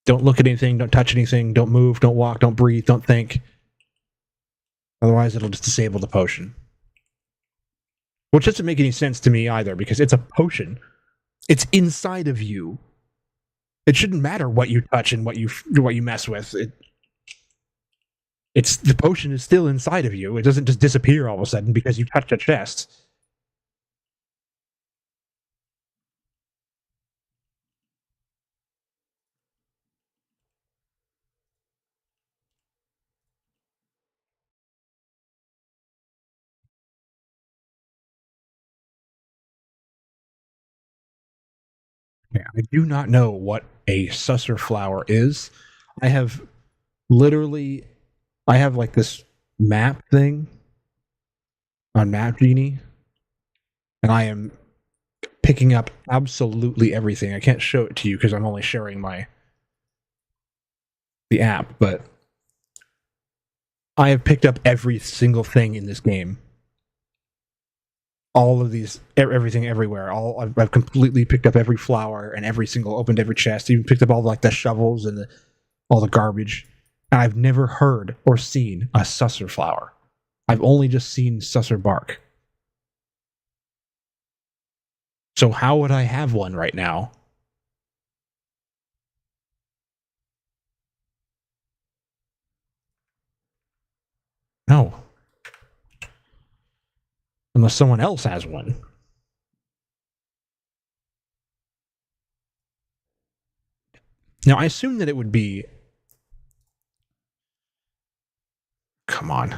Don't look at anything, don't touch anything, don't move, don't walk, don't breathe, don't think. Otherwise, it'll just disable the potion. Which doesn't make any sense to me either, because it's a potion. It's inside of you. It shouldn't matter what you touch and what you mess with. It's the potion is still inside of you. It doesn't just disappear all of a sudden because you touched a chest. I do not know what a susser flower is. I have literally, I have like this map thing on Map Genie, and I am picking up absolutely everything. I can't show it to you because I'm only sharing the app, but I have picked up every single thing in this game. All of these, everything, everywhere. I've completely picked up every flower and every single, opened every chest. Even picked up all like the shovels and all the garbage. And I've never heard or seen a susser flower. I've only just seen susser bark. So how would I have one right now? No. Unless someone else has one. Now, I assume that it would be... Come on.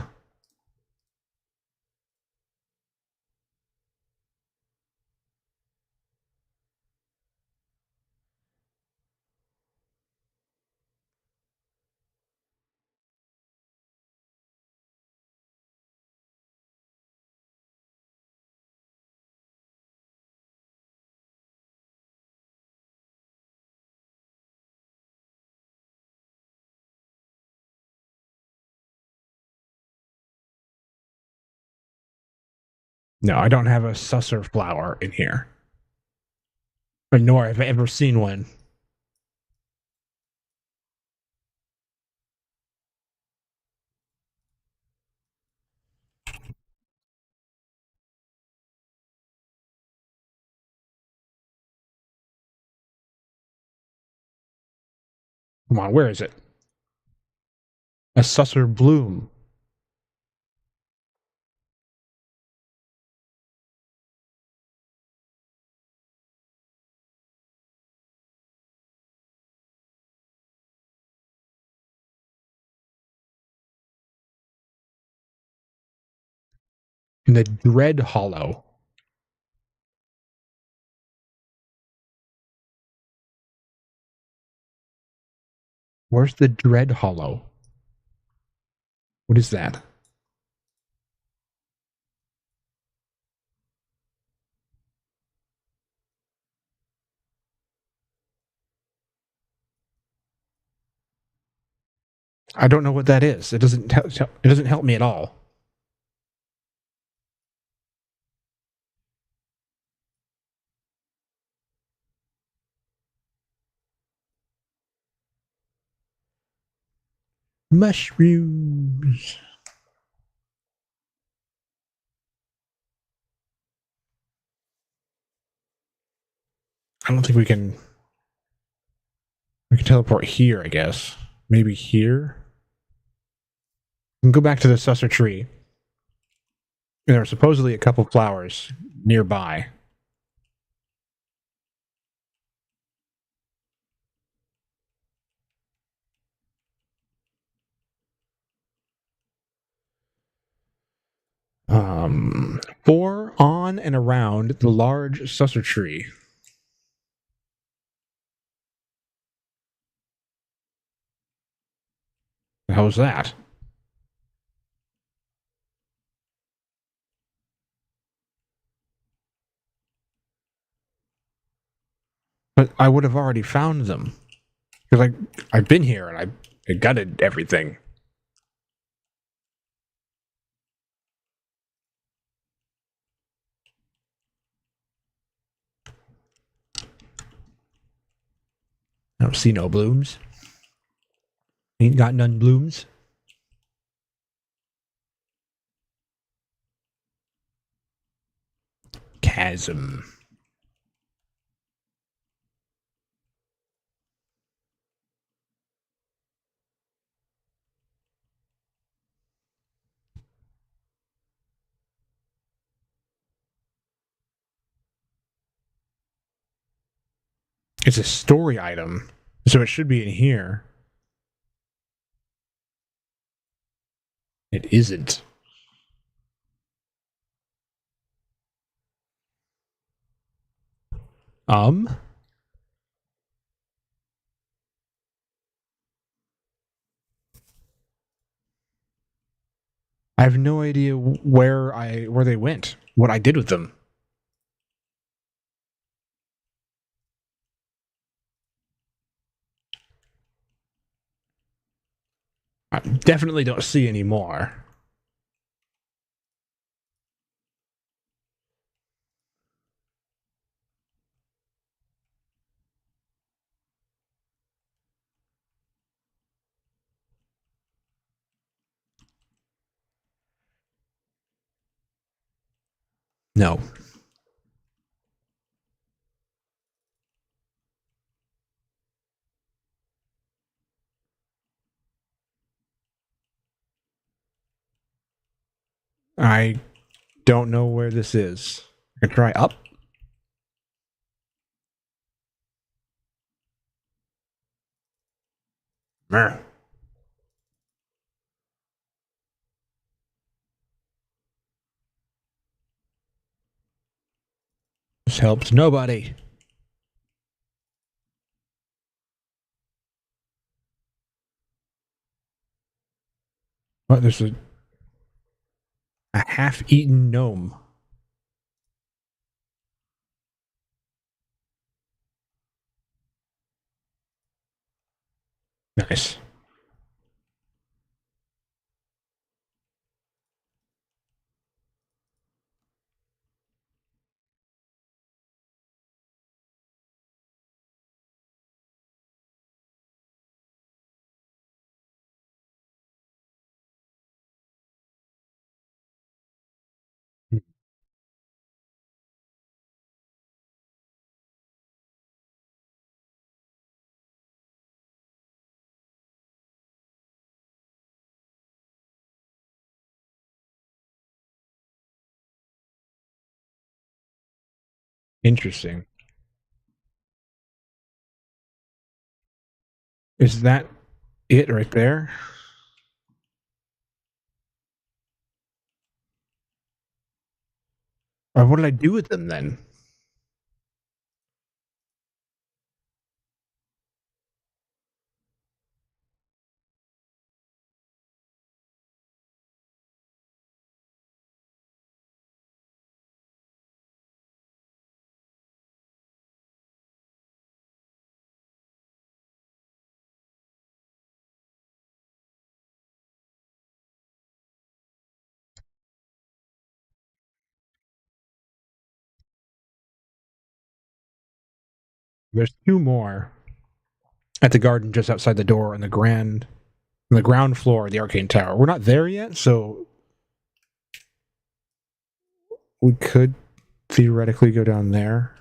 No, I don't have a susser flower in here. Nor have I ever seen one. Come on, where is it? A susser bloom. In the Dread Hollow. Where's the Dread Hollow? What is that? I don't know what that is. It doesn't help me at all. Mushrooms. I don't think we can teleport here, I guess. Maybe here? We can go back to the susser tree. And there are supposedly a couple flowers nearby. For, on, and around the large susser tree. How's that? But I would have already found them. Because I've been here and I gutted everything. I don't see no blooms. Ain't got none blooms. Chasm. It's a story item, so it should be in here. It isn't. Um? I have no idea where they went, what I did with them. I definitely don't see any more. No. I don't know where this is. I can try up. Meh. This helps nobody. What? There's a half-eaten gnome. Nice. Interesting. Is that it right there? Or what did I do with them then? There's two more at the garden just outside the door on the ground floor of the arcane tower. We're not there yet, so we could theoretically go down there.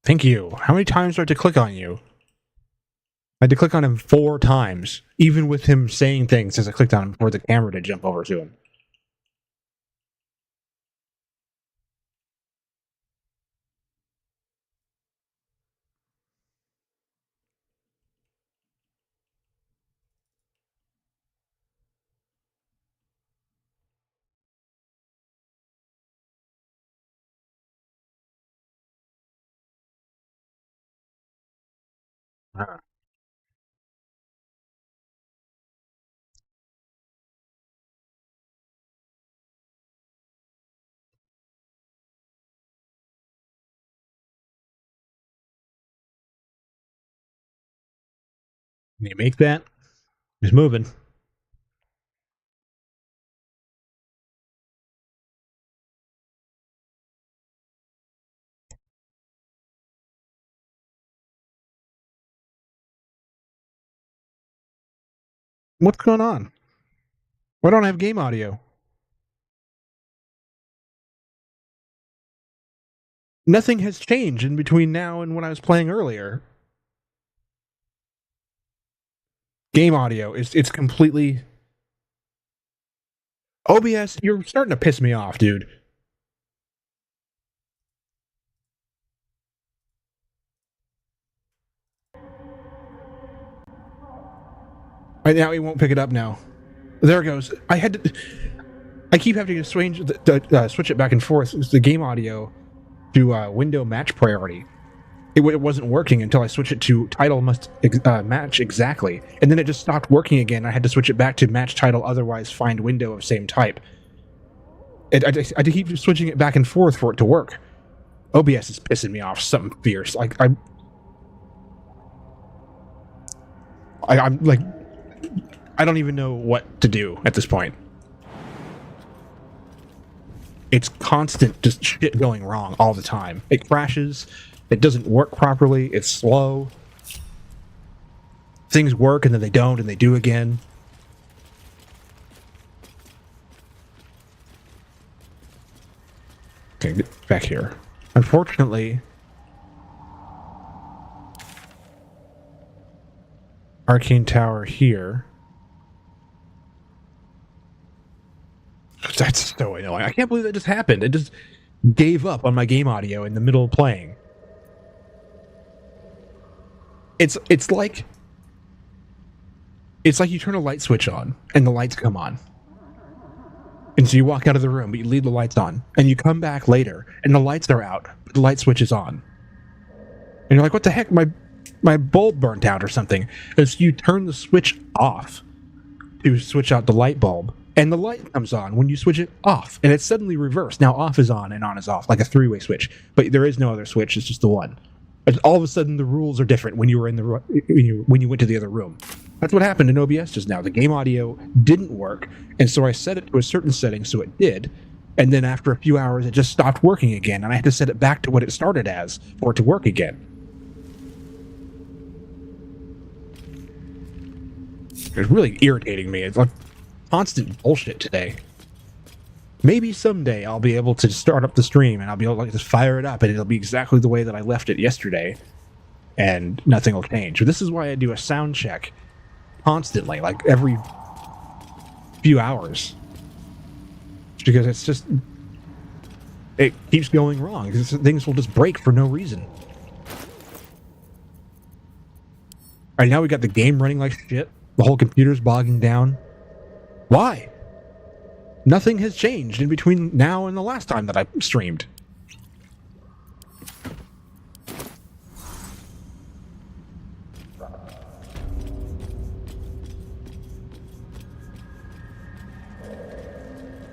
Thank you. How many times do I have to click on you? I had to click on him 4 times, even with him saying things as I clicked on him for the camera to jump over to him. Ah. Can you make that? He's moving. What's going on? Why don't I have game audio? Nothing has changed in between now and when I was playing earlier. Game audio is it's completely OBS. You're starting to piss me off, dude. Right now, he won't pick it up now. There it goes. I keep having to switch it back and forth. It's the game audio to window match priority. It wasn't working until I switched it to title must match exactly, and then it just stopped working again. I had to switch it back to match title, otherwise find window of same type. I had to keep switching it back and forth for it to work. OBS is pissing me off something fierce. Like I'm like, I don't even know what to do at this point. It's constant just shit going wrong all the time. It crashes. It doesn't work properly. It's slow. Things work and then they don't and they do again. Okay, get back here. Unfortunately, Arcane Tower here. That's so annoying. I can't believe that just happened. It just gave up on my game audio in the middle of playing. It's like you turn a light switch on and the lights come on. And so you walk out of the room, but you leave the lights on. And you come back later and the lights are out, but the light switch is on. And you're like, what the heck? My bulb burnt out or something. And so you turn the switch off to switch out the light bulb. And the light comes on when you switch it off. And it's suddenly reversed. Now off is on and on is off, like a three-way switch. But there is no other switch, it's just the one. And all of a sudden the rules are different when you were in the when you went to the other room. That's what happened in OBS just now. The game audio didn't work, and so I set it to a certain setting so it did. And then after a few hours it just stopped working again, and I had to set it back to what it started as for it to work again. It's really irritating me. It's like constant bullshit today. Maybe someday I'll be able to start up the stream and I'll be able to like just fire it up and it'll be exactly the way that I left it yesterday and nothing will change. But this is why I do a sound check constantly, like every few hours. Because it's just, it keeps going wrong. Things will just break for no reason. Alright, now we got the game running like shit. The whole computer's bogging down. Why? Nothing has changed in between now and the last time that I streamed.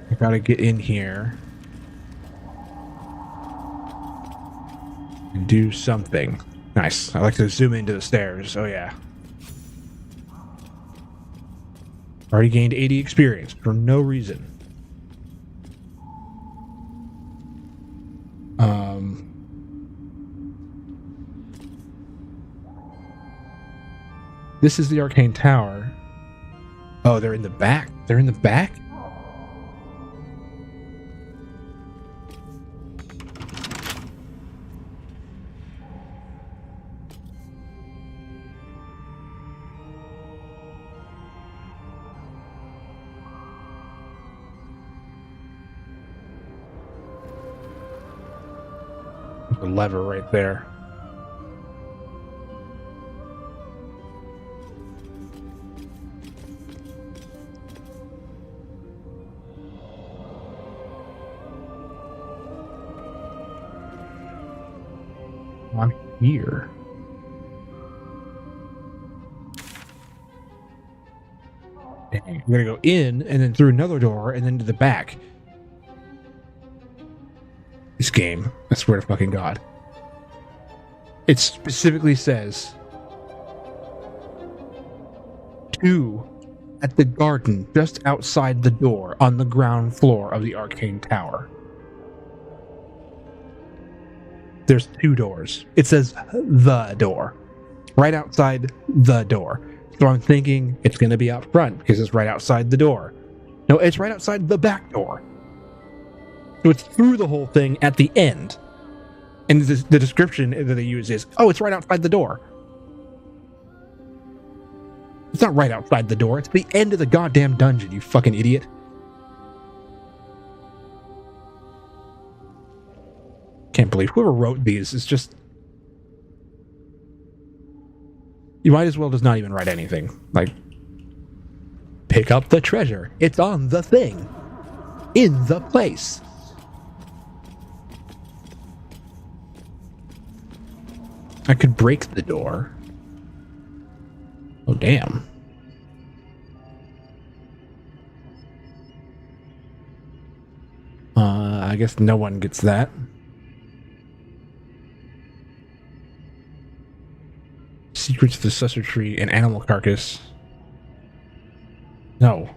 I gotta get in here and do something. Nice. I like to zoom into the stairs. Oh yeah. Already gained 80 experience for no reason. This is the Arcane Tower. Oh, they're in the back. They're in the back? The lever right there. I'm here. Dang, we're gonna go in and then through another door and then to the back. This game, I swear to fucking God. It specifically says 2 at the garden just outside the door on the ground floor of the Arcane Tower. There's 2 doors. It says the door. Right outside the door. So I'm thinking it's going to be out front because it's right outside the door. No, it's right outside the back door. So it's through the whole thing at the end. And the description that they use is, oh, it's right outside the door. It's not right outside the door. It's the end of the goddamn dungeon, you fucking idiot. Can't believe whoever wrote these is just... You might as well just not even write anything. Like, pick up the treasure. It's on the thing. In the place. I could break the door. Oh, damn. I guess no one gets that. Secrets of the Sussur Tree and Animal Carcass. No.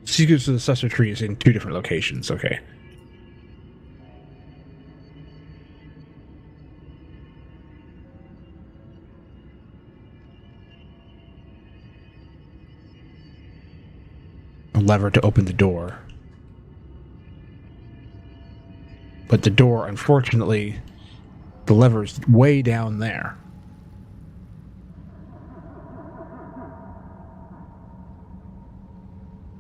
Secrets of the Sussur Tree is in 2 different locations. Okay. A lever to open the door. But the door, unfortunately, the lever's way down there.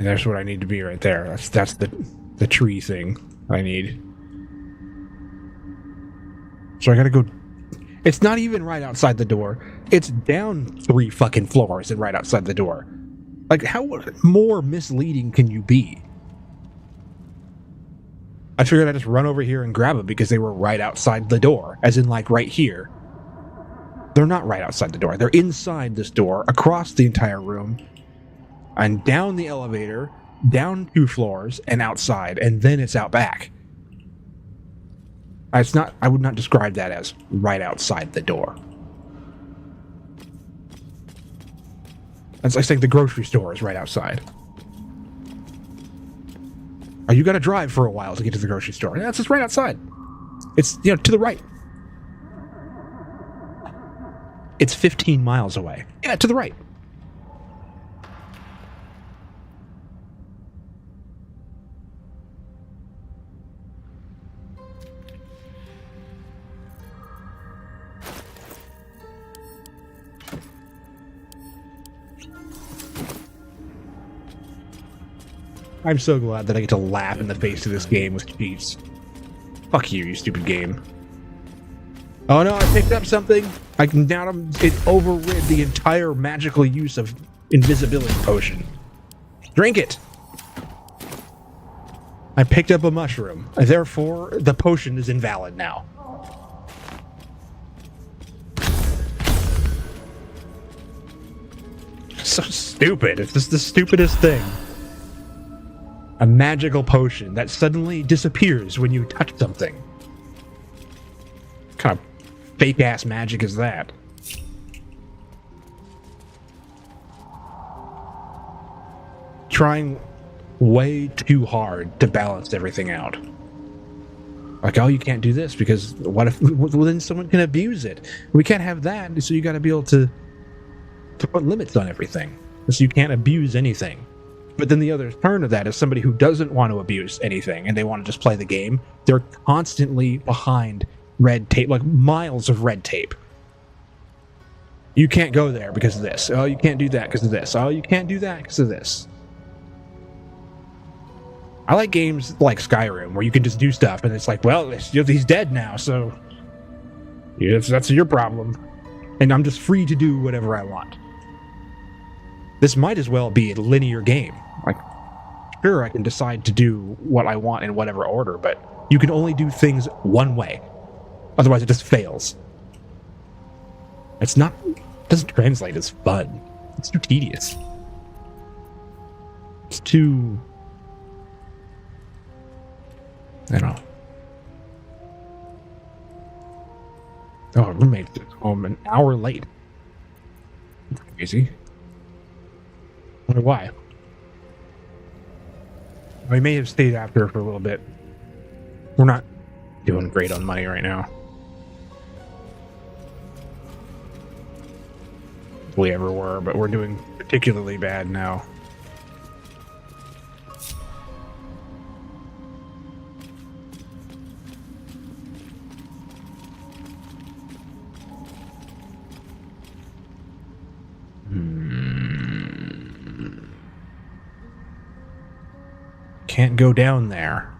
And there's what I need to be right there. That's the tree thing I need. So I gotta go. It's not even right outside the door. It's down 3 fucking floors and right outside the door. Like, how more misleading can you be? I figured I'd just run over here and grab them because they were right outside the door. As in, like, right here. They're not right outside the door. They're inside this door, across the entire room, and down the elevator, down 2 floors, and outside, and then it's out back. It's not. I would not describe that as right outside the door. That's like saying the grocery store is right outside. Oh, you got to drive for a while to get to the grocery store. That's just right outside. It's, to the right. It's 15 miles away. Yeah, to the right. I'm so glad that I get to laugh in the face of this game with cheats. Fuck you, you stupid game. Oh no, I picked up something. I can down it overrid the entire magical use of invisibility potion. Drink it. I picked up a mushroom. Therefore, the potion is invalid now. So stupid. It's just the stupidest thing. A magical potion that suddenly disappears when you touch something. What kind of fake-ass magic is that? Trying way too hard to balance everything out. Like, oh, you can't do this because what if, well, then someone can abuse it. We can't have that, so you got to be able to put limits on everything. So you can't abuse anything. But then the other turn of that is somebody who doesn't want to abuse anything and they want to just play the game. They're constantly behind red tape, like miles of red tape. You can't go there because of this. Oh, you can't do that because of this. Oh, you can't do that because of this. I like games like Skyrim where you can just do stuff and it's like, well, he's dead now, so that's your problem. And I'm just free to do whatever I want. This might as well be a linear game. Like, sure, I can decide to do what I want in whatever order, but you can only do things one way. Otherwise, it just fails. It doesn't translate as fun. It's too tedious. It's too... I don't know. Oh, roommate's home an hour late. That's crazy. I wonder why. We may have stayed after for a little bit. We're not doing great on money right now. We ever were, but we're doing particularly bad now. Can't go down there.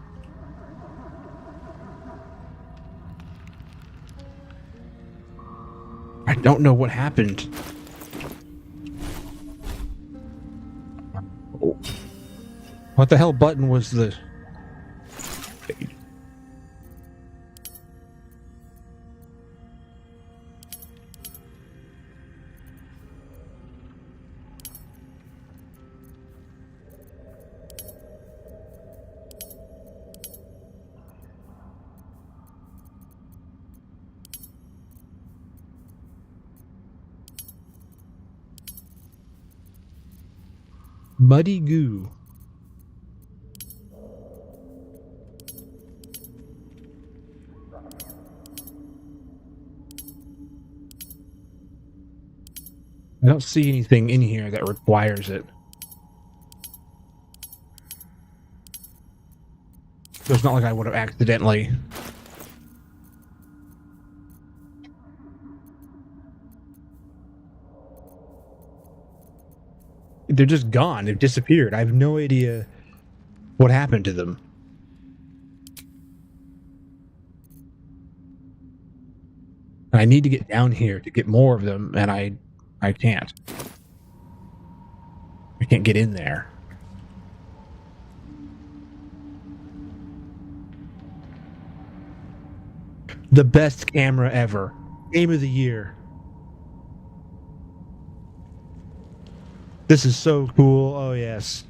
I don't know what happened. What the hell button was the... Muddy goo. I don't see anything in here that requires it. So it's not like I would have accidentally... They're just gone. They've disappeared. I have no idea what happened to them. I need to get down here to get more of them, and I can't. I can't get in there. The best camera ever. Game of the year. This is so cool. Oh, yes.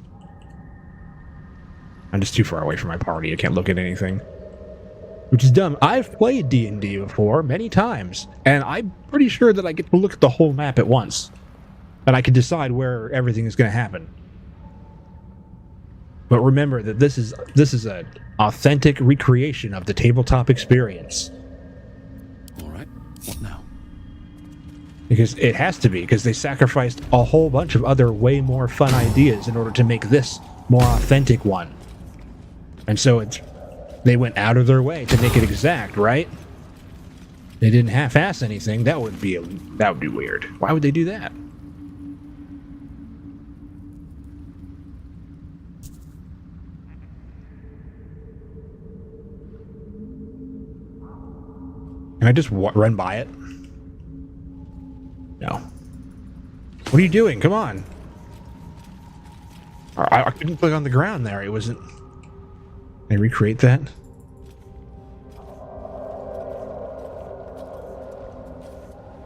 I'm just too far away from my party. I can't look at anything. Which is dumb. I've played D&D before many times, and I'm pretty sure that I get to look at the whole map at once. And I can decide where everything is going to happen. But remember that this is an authentic recreation of the tabletop experience. All right. What now? Because it has to be, because they sacrificed a whole bunch of other way more fun ideas in order to make this more authentic one. And so they went out of their way to make it exact, right? They didn't half-ass anything. That would be weird. Why would they do that? Can I just run by it? No. What are you doing? Come on. I couldn't click on the ground there. It wasn't... Can I recreate that?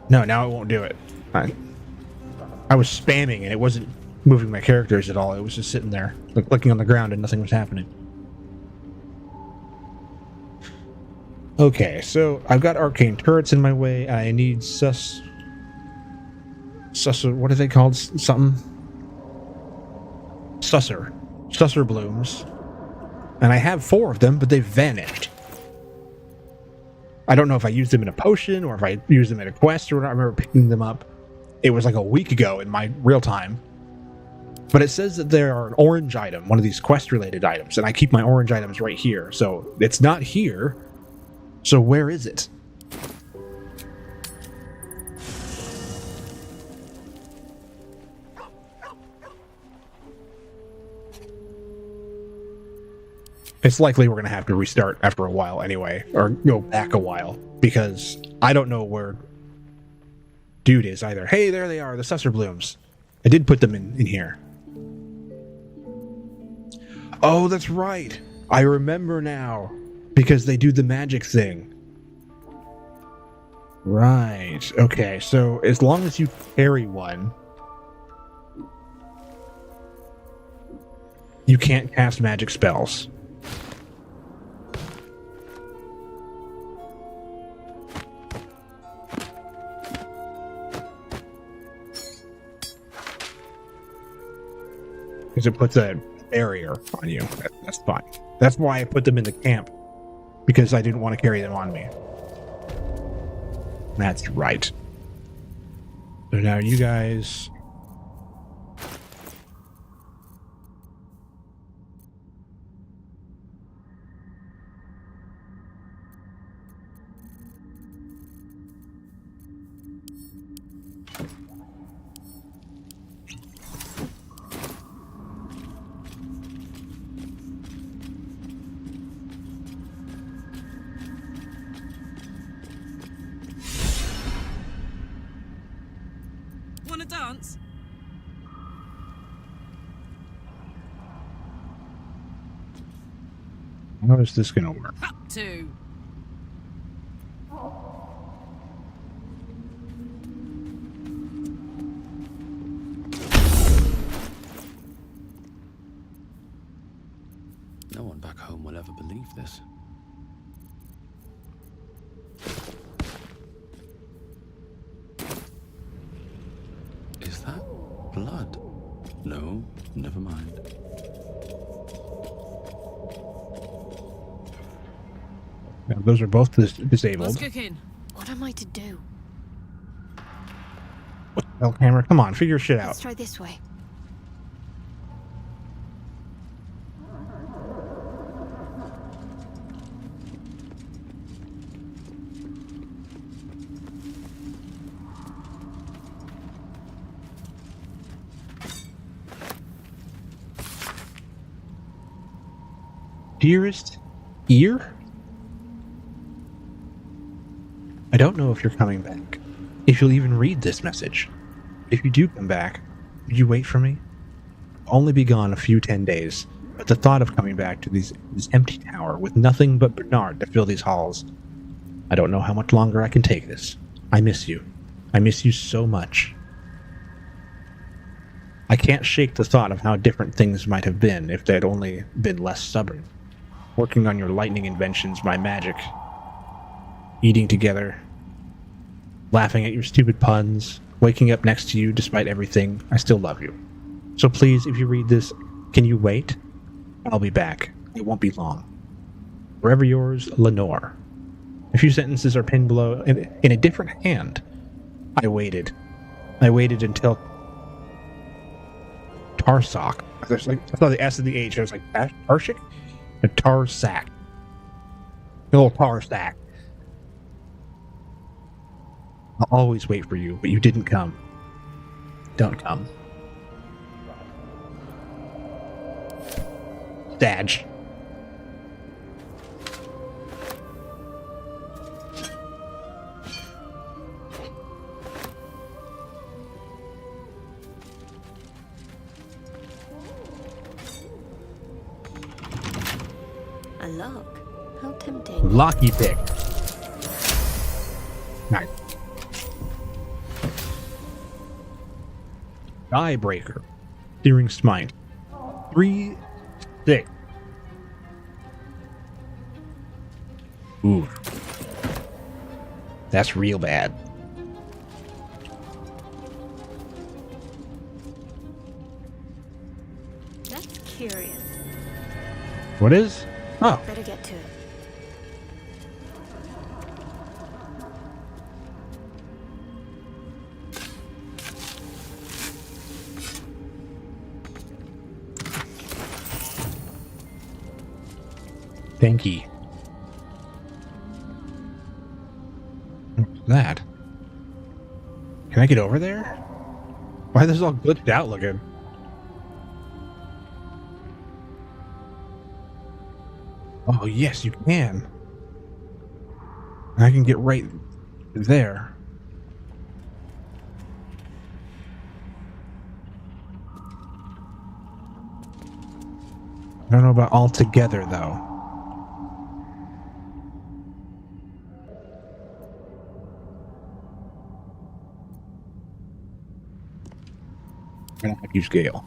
No, now it won't do it. I was spamming and it wasn't moving my characters at all. It was just sitting there, like clicking on the ground and nothing was happening. Okay, so I've got arcane turrets in my way. I need what are they called? Something? Susser blooms. And I have 4 of them, but they've vanished. I don't know if I used them in a potion or if I used them in a quest or whatever. I remember picking them up. It was like a week ago in my real time. But it says that they are an orange item, one of these quest-related items, and I keep my orange items right here. So it's not here. So where is it? It's likely we're going to have to restart after a while anyway, or go back a while, because I don't know where dude is either. Hey, there they are, the Susser blooms. I did put them in here. Oh, that's right. I remember now, because they do the magic thing. Right. Okay, so as long as you carry one, you can't cast magic spells. Because it puts a barrier on you. That's fine. That's why I put them in the camp. Because I didn't want to carry them on me. That's right. So now you guys... Wanna dance? How is this gonna work? Up to. No one back home will ever believe this. Is that blood? No, never mind. Now, those are both disabled. Schootin. What am I to do? What the hell, camera? Come on, figure shit out. Let's try this way. Dearest ear? I don't know if you're coming back. If you'll even read this message. If you do come back, would you wait for me? I'll only be gone a few 10 days, but the thought of coming back to this empty tower with nothing but Bernard to fill these halls, I don't know how much longer I can take this. I miss you. I miss you so much. I can't shake the thought of how different things might have been if they'd only been less stubborn. Working on your lightning inventions, my magic. Eating together. Laughing at your stupid puns. Waking up next to you despite everything. I still love you. So please, if you read this, can you wait? I'll be back. It won't be long. Forever yours, Lenore. A few sentences are pinned below in a different hand. I waited. I waited until Tarsak. I saw the S and the H. I was like, Tarshik? A tar sack. A little tar sack. I'll always wait for you, but you didn't come. Don't come. Dodge. A lock. How tempting. Locky pick. Nice. Diebreaker. Searing Smite. 3, 6. Ooh. That's real bad. That's curious. What is? Oh. Better get to it. Thank you. What's that? Can I get over there? Why is this all glitched out looking? Oh, yes, you can. I can get right there. I don't know about all together, though. I'm gonna have to use Gale.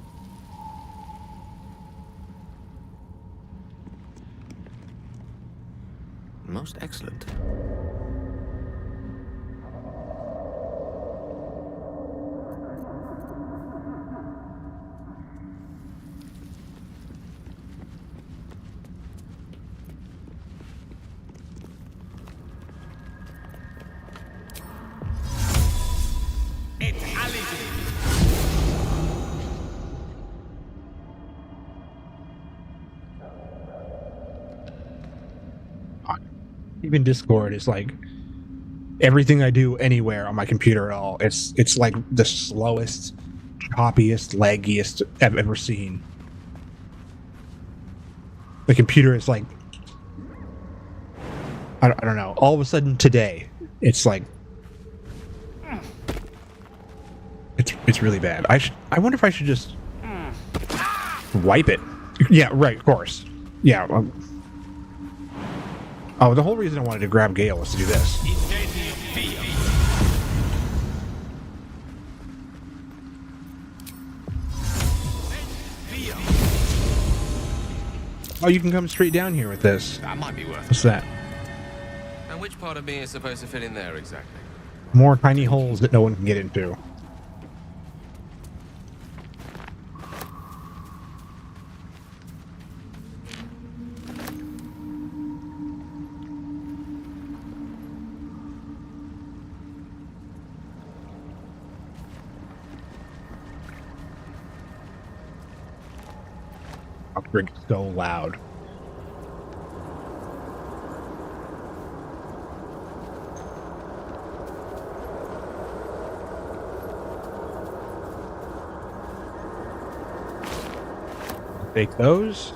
Most excellent. Even Discord is like everything I do anywhere on my computer at all. It's like the slowest, choppiest, laggiest I've ever seen. The computer is like, I don't know. All of a sudden today, it's like, it's really bad. I wonder if I should just wipe it. Yeah, right. Of course. Yeah. Oh, the whole reason I wanted to grab Gale was to do this. Oh, you can come straight down here with this. That might be worth it. What's that? And which part of me is supposed to fit in there exactly? More tiny holes that no one can get into. drink so loud. Take those.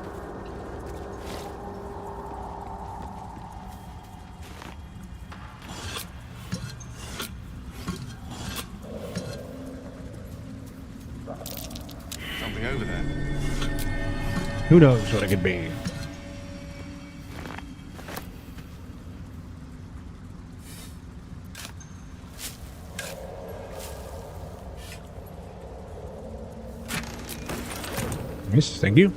Something over there. Who knows what it could be? Yes, thank you.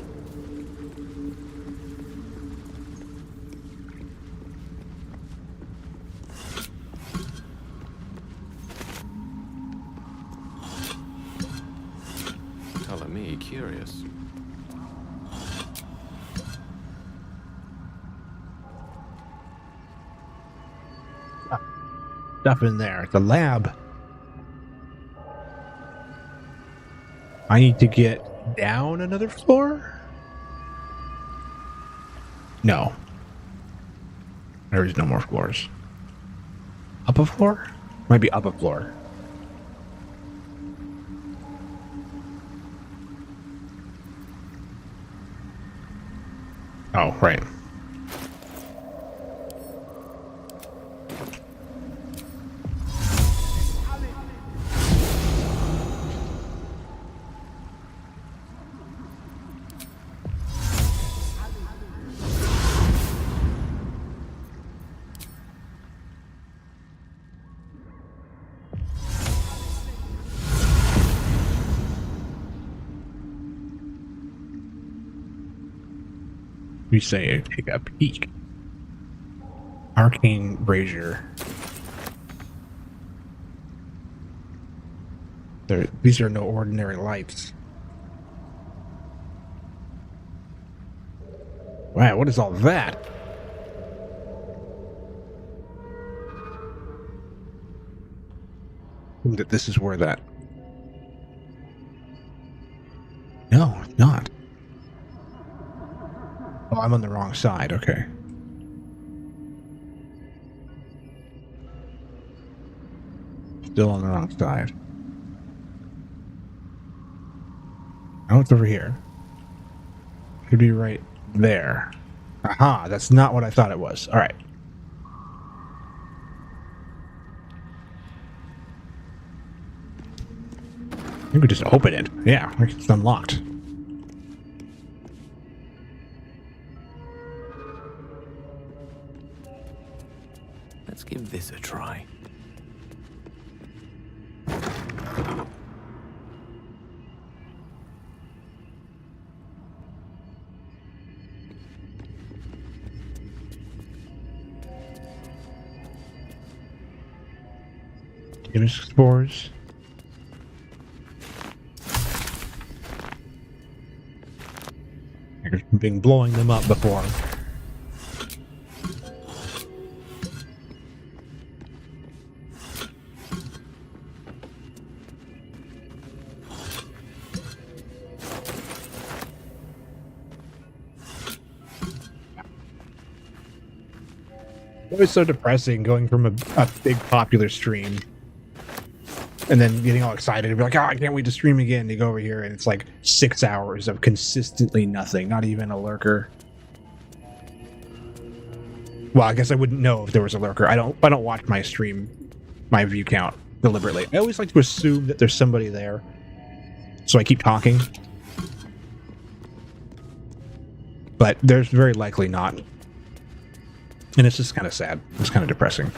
Color me curious. Stuff in there. The lab. I need to get down another floor? No. There is no more floors. Up a floor? Might be up a floor. Oh, right. We say take a peek. Arcane brazier. These are no ordinary lights. Wow, what is all that? That this is where that. No, not. Oh, I'm on the wrong side. Okay. Still on the wrong side. Oh, it's over here. Could be right there. Aha, that's not what I thought it was. All right. You could just open it. Yeah, it's unlocked. Let's give this a try. Image spores. I've been blowing them up before. It was so depressing going from a big popular stream and then getting all excited and be like, oh, I can't wait to stream again. You go over here and it's like 6 hours of consistently nothing, not even a lurker. Well, I guess I wouldn't know if there was a lurker. I don't watch my stream, my view count deliberately. I always like to assume that there's somebody there, so I keep talking. But there's very likely not. And it's just kind of sad. It's kind of depressing.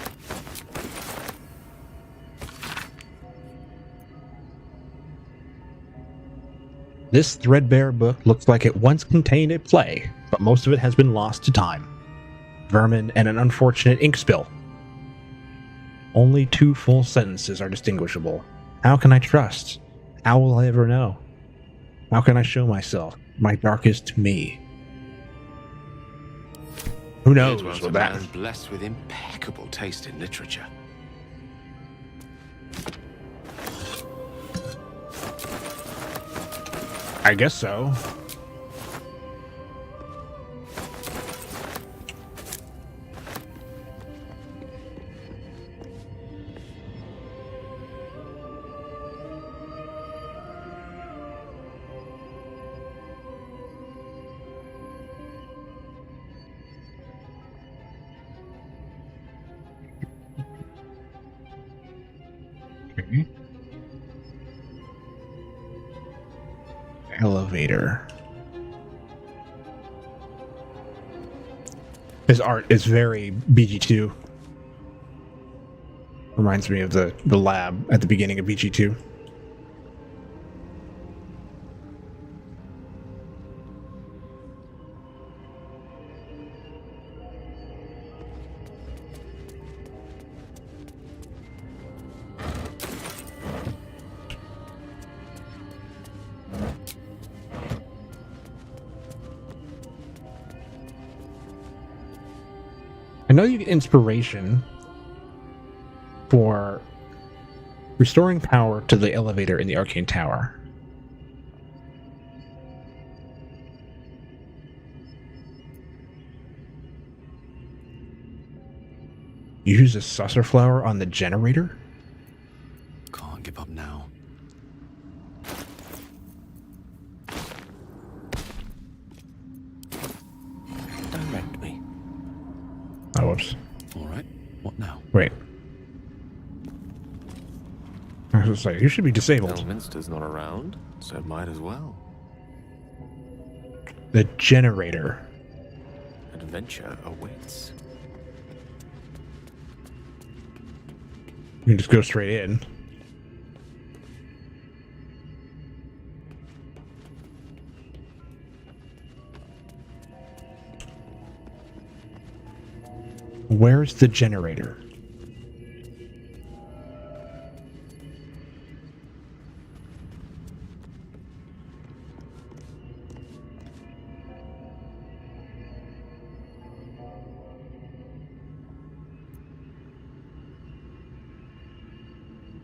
This threadbare book looks like it once contained a play, but most of it has been lost to time. Vermin and an unfortunate ink spill. Only 2 full sentences are distinguishable. How can I trust? How will I ever know? How can I show myself, my darkest me? Who knows It was what a that man blessed with impeccable taste in literature. I guess so. Okay. Elevator. His art is very BG2. Reminds me of the lab at the beginning of BG2. I know you get inspiration for restoring power to the elevator in the arcane tower. Use a saucer flower on the generator? Can't give up now. Direct me. Oh, whoops. All right. What now? Wait. I was like, you should be disabled. Elminster's not around, so might as well. The generator. Adventure awaits. You can just go straight in. Where's the generator?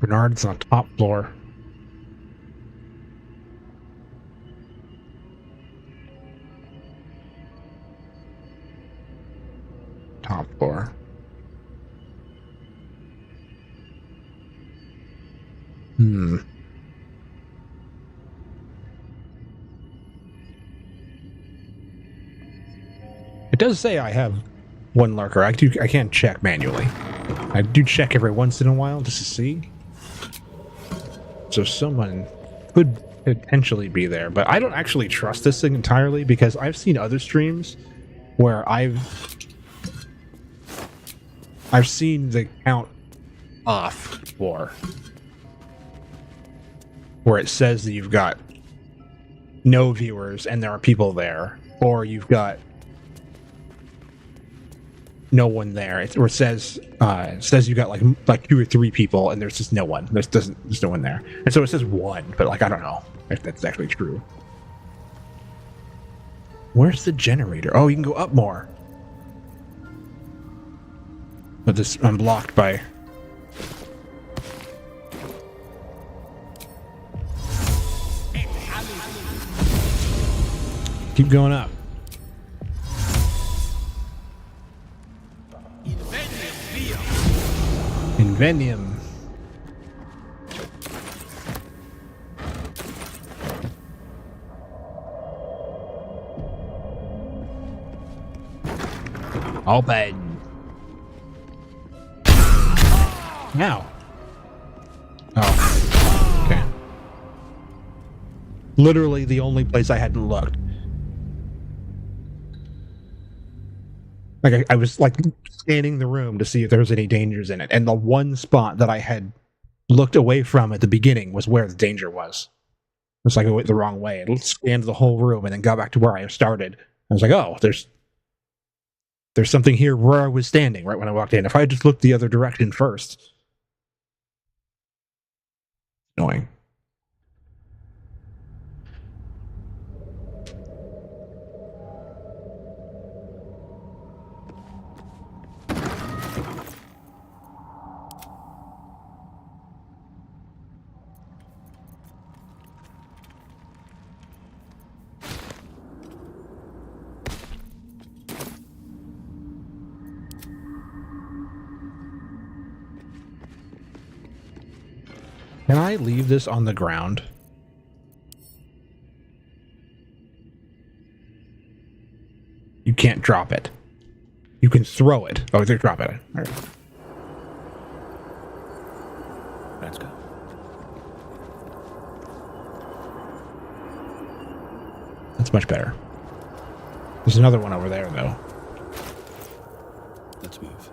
Bernard's on top floor. Top floor. It does say I have one lurker. I can't check manually. I do check every once in a while just to see. So someone could potentially be there, but I don't actually trust this thing entirely because I've seen other streams where I've seen the count off for where it says that you've got no viewers and there are people there, or you've got no one there. Or it says you got like 2 or 3 people and there's just no one. There's no one there. And so it says 1, but like I don't know if that's actually true. Where's the generator? Oh, you can go up more. But this I'm blocked by. Keep going up. Invenium. Open. Now. Oh. Okay. Literally the only place I hadn't looked. Like I was like scanning the room to see if there was any dangers in it, and the one spot that I had looked away from at the beginning was where the danger was. It was like I went the wrong way. It scanned the whole room and then got back to where I started. I was like, oh, there's something here where I was standing right when I walked in. If I had just looked the other direction first. Annoying. Can I leave this on the ground? You can't drop it. You can throw it. Oh, they drop it. All right. Let's go. That's much better. There's another one over there, though. Let's move.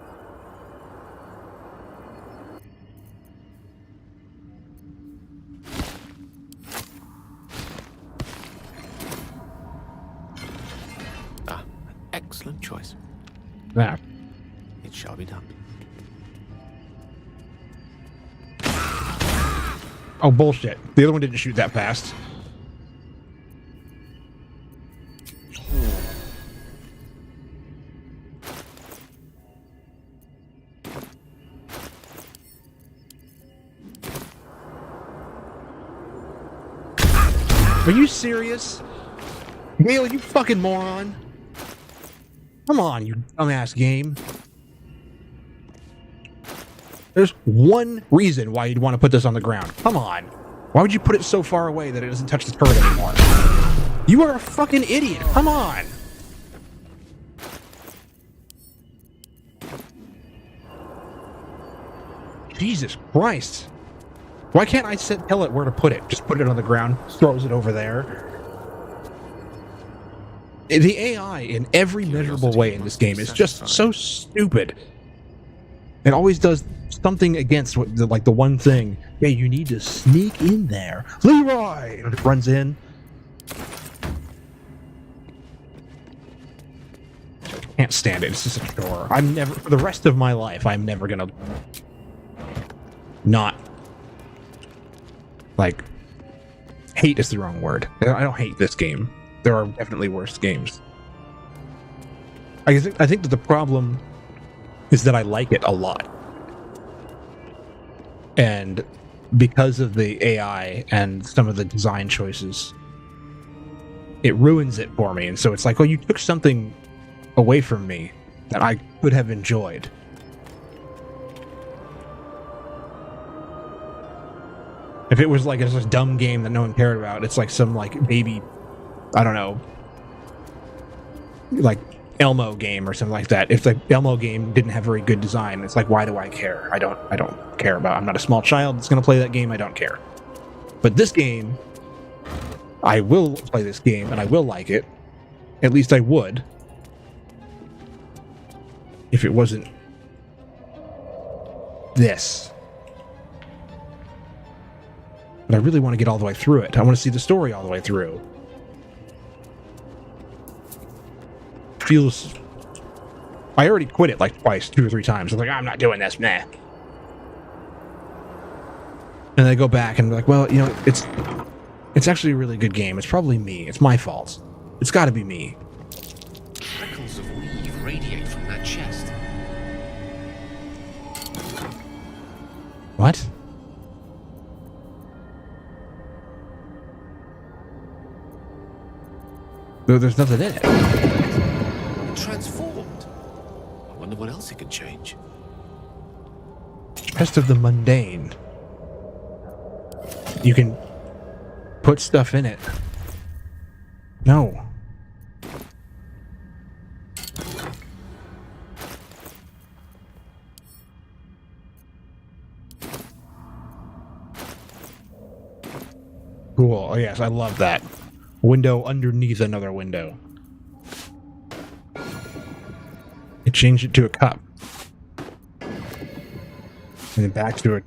Ah, excellent choice. Yeah. It shall be done. Oh, bullshit. The other one didn't shoot that fast. Are you serious? Gale, you fucking moron. Come on, you dumbass game. There's one reason why you'd want to put this on the ground. Come on. Why would you put it so far away that it doesn't touch the turret anymore? You are a fucking idiot. Come on. Jesus Christ. Why can't I tell it where to put it? Just put it on the ground, throws it over there. The AI in every measurable way in this game is just so stupid. It always does something against the one thing. Yeah, you need to sneak in there. Leroy! And it runs in. Can't stand it. It's just a chore. For the rest of my life, I'm never gonna not hate is the wrong word. I don't hate this game. There are definitely worse games. I think that the problem is that I like it a lot. And because of the AI and some of the design choices, it ruins it for me. And so it's like, oh, you took something away from me that I could have enjoyed. If it was like it's a dumb game that no one cared about, it's like some baby, I don't know, like Elmo game or something like that. If the Elmo game didn't have very good design, it's like, why do I care? I don't care about. I'm not a small child that's going to play that game. I don't care. But this game, I will play this game and I will like it. At least I would, if it wasn't this. But I really want to get all the way through it. I want to see the story all the way through. Feels... I already quit it like twice, 2 or 3 times. I'm like, I'm not doing this, nah. And I go back and be like, well, you know, it's actually a really good game. It's probably me. It's my fault. It's got to be me. Trickles of weave radiate from that chest. What? There's nothing in it. Transformed. I wonder what else it can change. Chest of the mundane. You can put stuff in it. No. Cool. Oh yes, I love that. Window underneath another window. It changed it to a cup. And then back to it.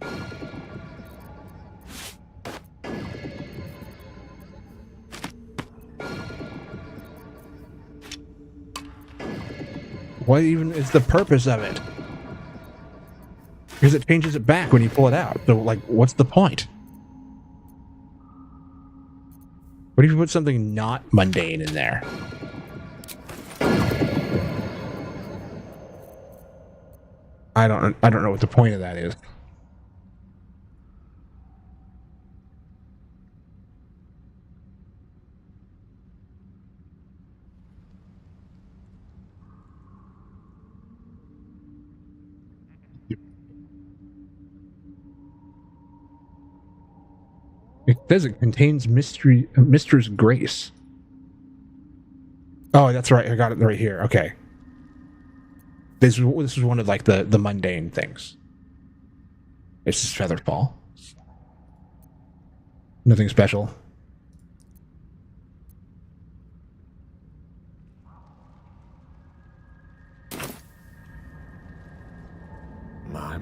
What even is the purpose of it? Because it changes it back when you pull it out. So, what's the point? What if you put something not mundane in there? I don't know what the point of that is. It says it contains Mistress Grace. Oh, that's right. I got it right here. Okay. This is one of the mundane things. It's just feather fall. Nothing special.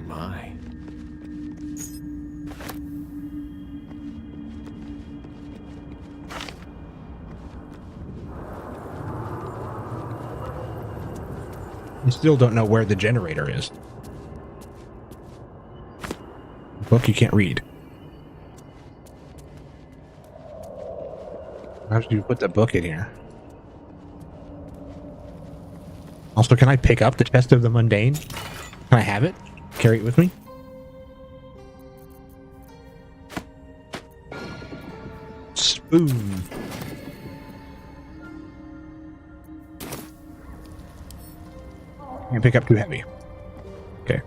My. You still don't know where the generator is. Book you can't read. How did you put the book in here? Also, can I pick up the Chest of the Mundane? Can I have it? Carry it with me? Spoon. Can't pick up too heavy. Okay.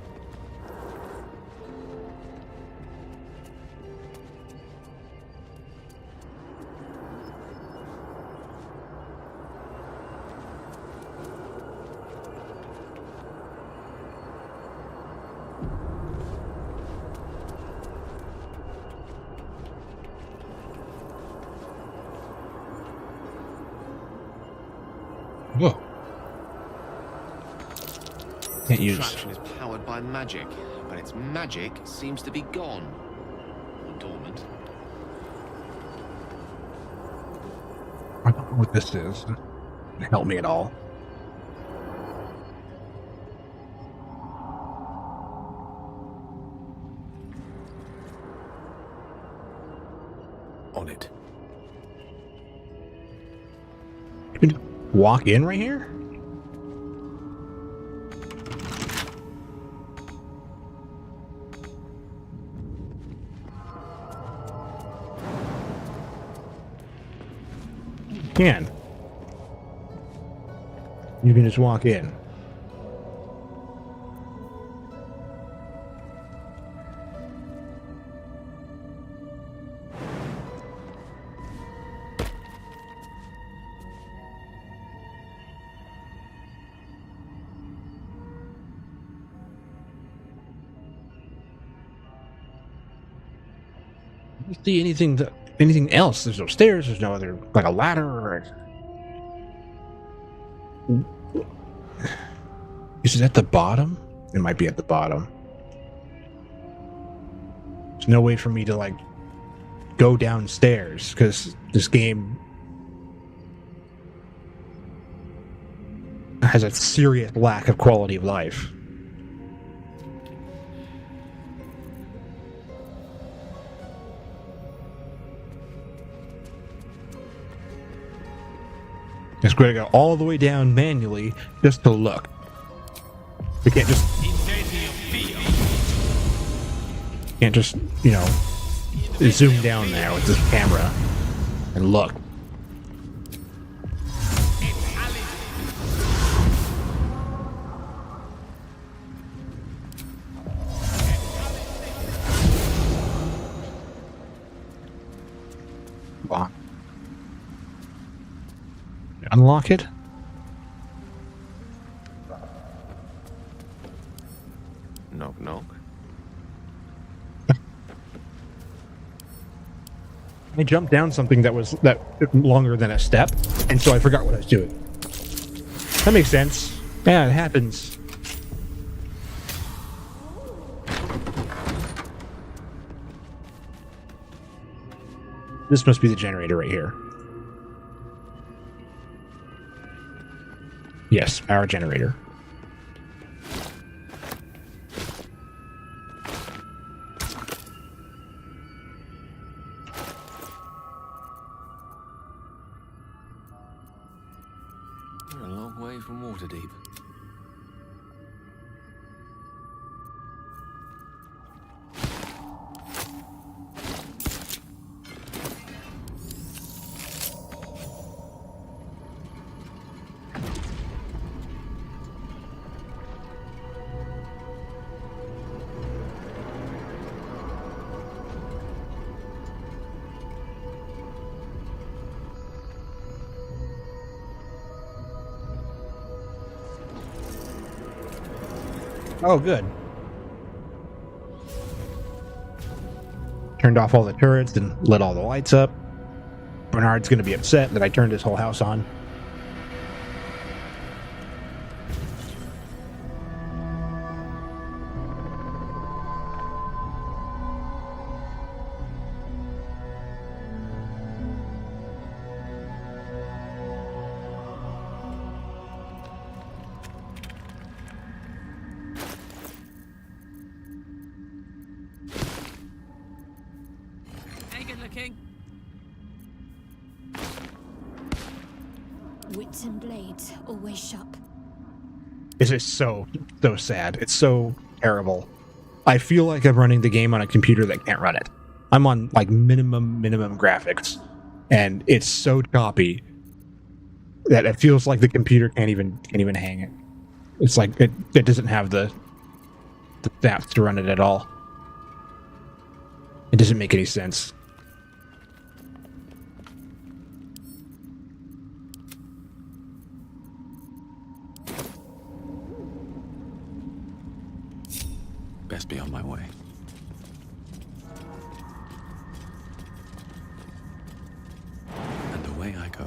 Whoa. Can't use. Contraption is powered by magic, but its magic seems to be gone. Or dormant. I don't know what this is. Doesn't help me at all. On it. You can walk in right here? Can. You can just walk in. You see anything else? There's no stairs. There's no other, like a ladder or. Is it at the bottom? It might be at the bottom. There's no way for me to like go downstairs because this game has a serious lack of quality of life. It's going to go all the way down manually just to look. We can't just, you know, zoom down there with this camera and look. Wow. Unlock it? Knock, knock. I jumped down something that was longer than a step, and so I forgot what I was doing. That makes sense. Yeah, it happens. This must be the generator right here. Yes, our generator. We're a long way from Waterdeep. Oh, good. turned off all the turrets and lit all the lights up. Bernard's going to be upset that I turned his whole house on. Hey, good looking. Wits and blades, always sharp. It's just so sad. It's so terrible. I feel like I'm running the game on a computer that can't run it. I'm on like minimum graphics, and it's so choppy that it feels like the computer can't even hang it. It's like it doesn't have the stats to run it at all. It doesn't make any sense. Best be on my way. And away I go.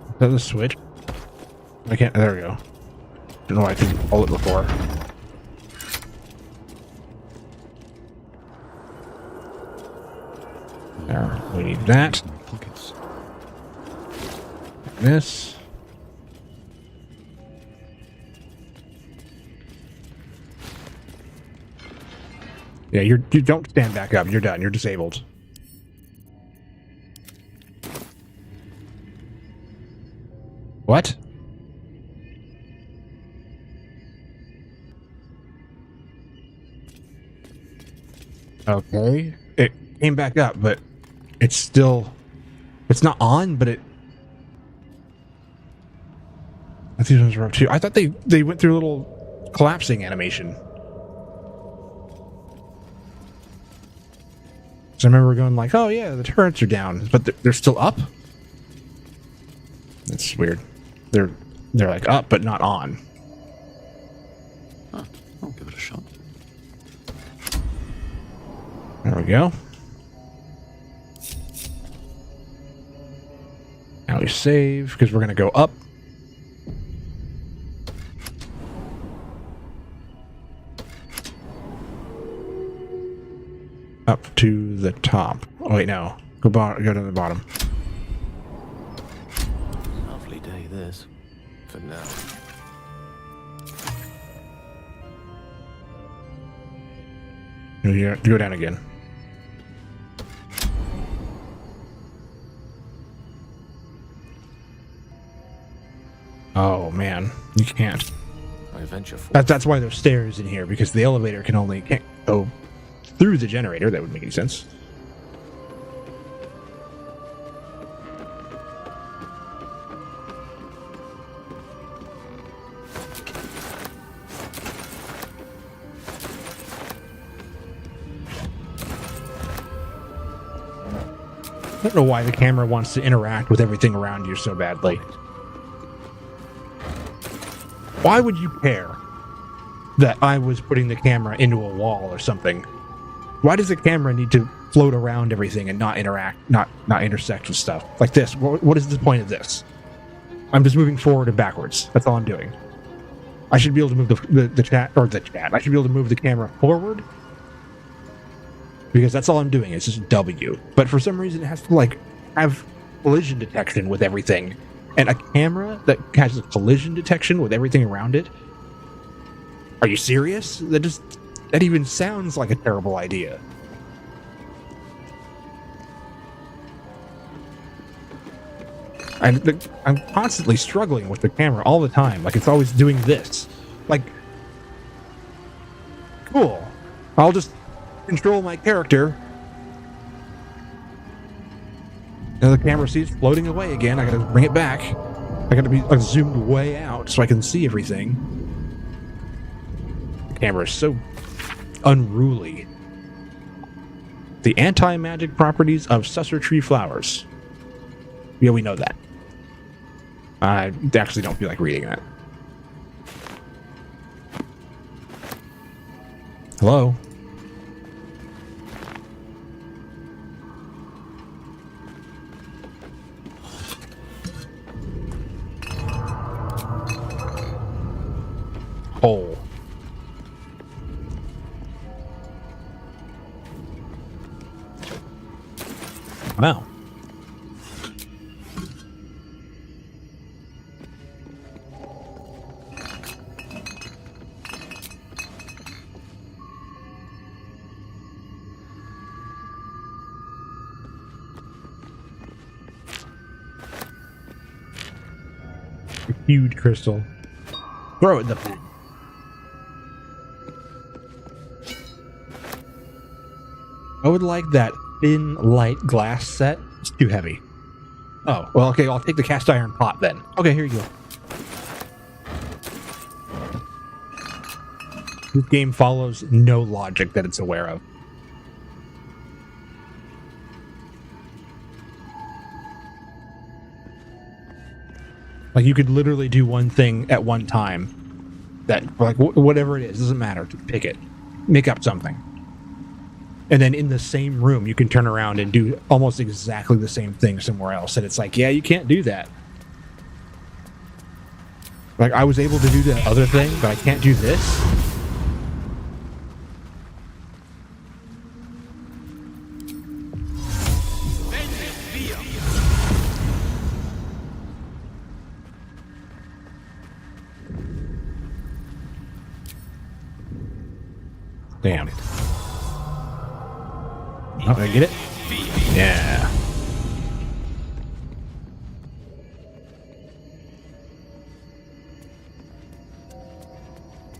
Is that the switch? I can't. There we go. Don't know why I couldn't hold it before. There. We need that. My pockets. This. Yeah, you don't stand back up. You're done. You're disabled. What? Okay. It came back up, but it's still... It's not on, but it... I think those were up too. I thought they went through a little collapsing animation. So I remember going like, oh yeah, the turrets are down, but they're still up? That's weird. They're like up, but not on. Huh, I'll give it a shot. There we go. Now we save, because we're going to go up. Up to the top. Oh wait, no. Go to the bottom. Lovely day, this. For now. You go down again. Oh man, you can't. I venture forth. That's why there's stairs in here, because the elevator can't go through the generator. That wouldn't make any sense. I don't know why the camera wants to interact with everything around you so badly. Why would you care that I was putting the camera into a wall or something? Why does the camera need to float around everything and not interact, not intersect with stuff like this? What is the point of this? I'm just moving forward and backwards. That's all I'm doing. I should be able to move the chat. I should be able to move the camera forward, because that's all I'm doing. It's just W. But for some reason, it has to like have collision detection with everything, and a camera that has a collision detection with everything around it. Are you serious? That even sounds like a terrible idea. I'm constantly struggling with the camera all the time. Like, it's always doing this. Like, cool. I'll just control my character. Now the camera sees floating away again. I gotta bring it back. I gotta be like, zoomed way out so I can see everything. The camera is so unruly. The anti-magic properties of susser tree flowers. Yeah, we know that. I actually don't feel like reading that. Hello? Hole. Wow. A huge crystal. Throw it in the bin. I would like that thin, light glass set. It's too heavy. Oh, well, okay, I'll take the cast iron pot then. Okay, here you go. This game follows no logic that it's aware of. Like, you could literally do one thing at one time. That, like, whatever it is, doesn't matter. Pick it. Make up something. And then in the same room, you can turn around and do almost exactly the same thing somewhere else. And it's like, yeah, you can't do that. Like, I was able to do that other thing, but I can't do this. Damn. Oh, I get it? Yeah.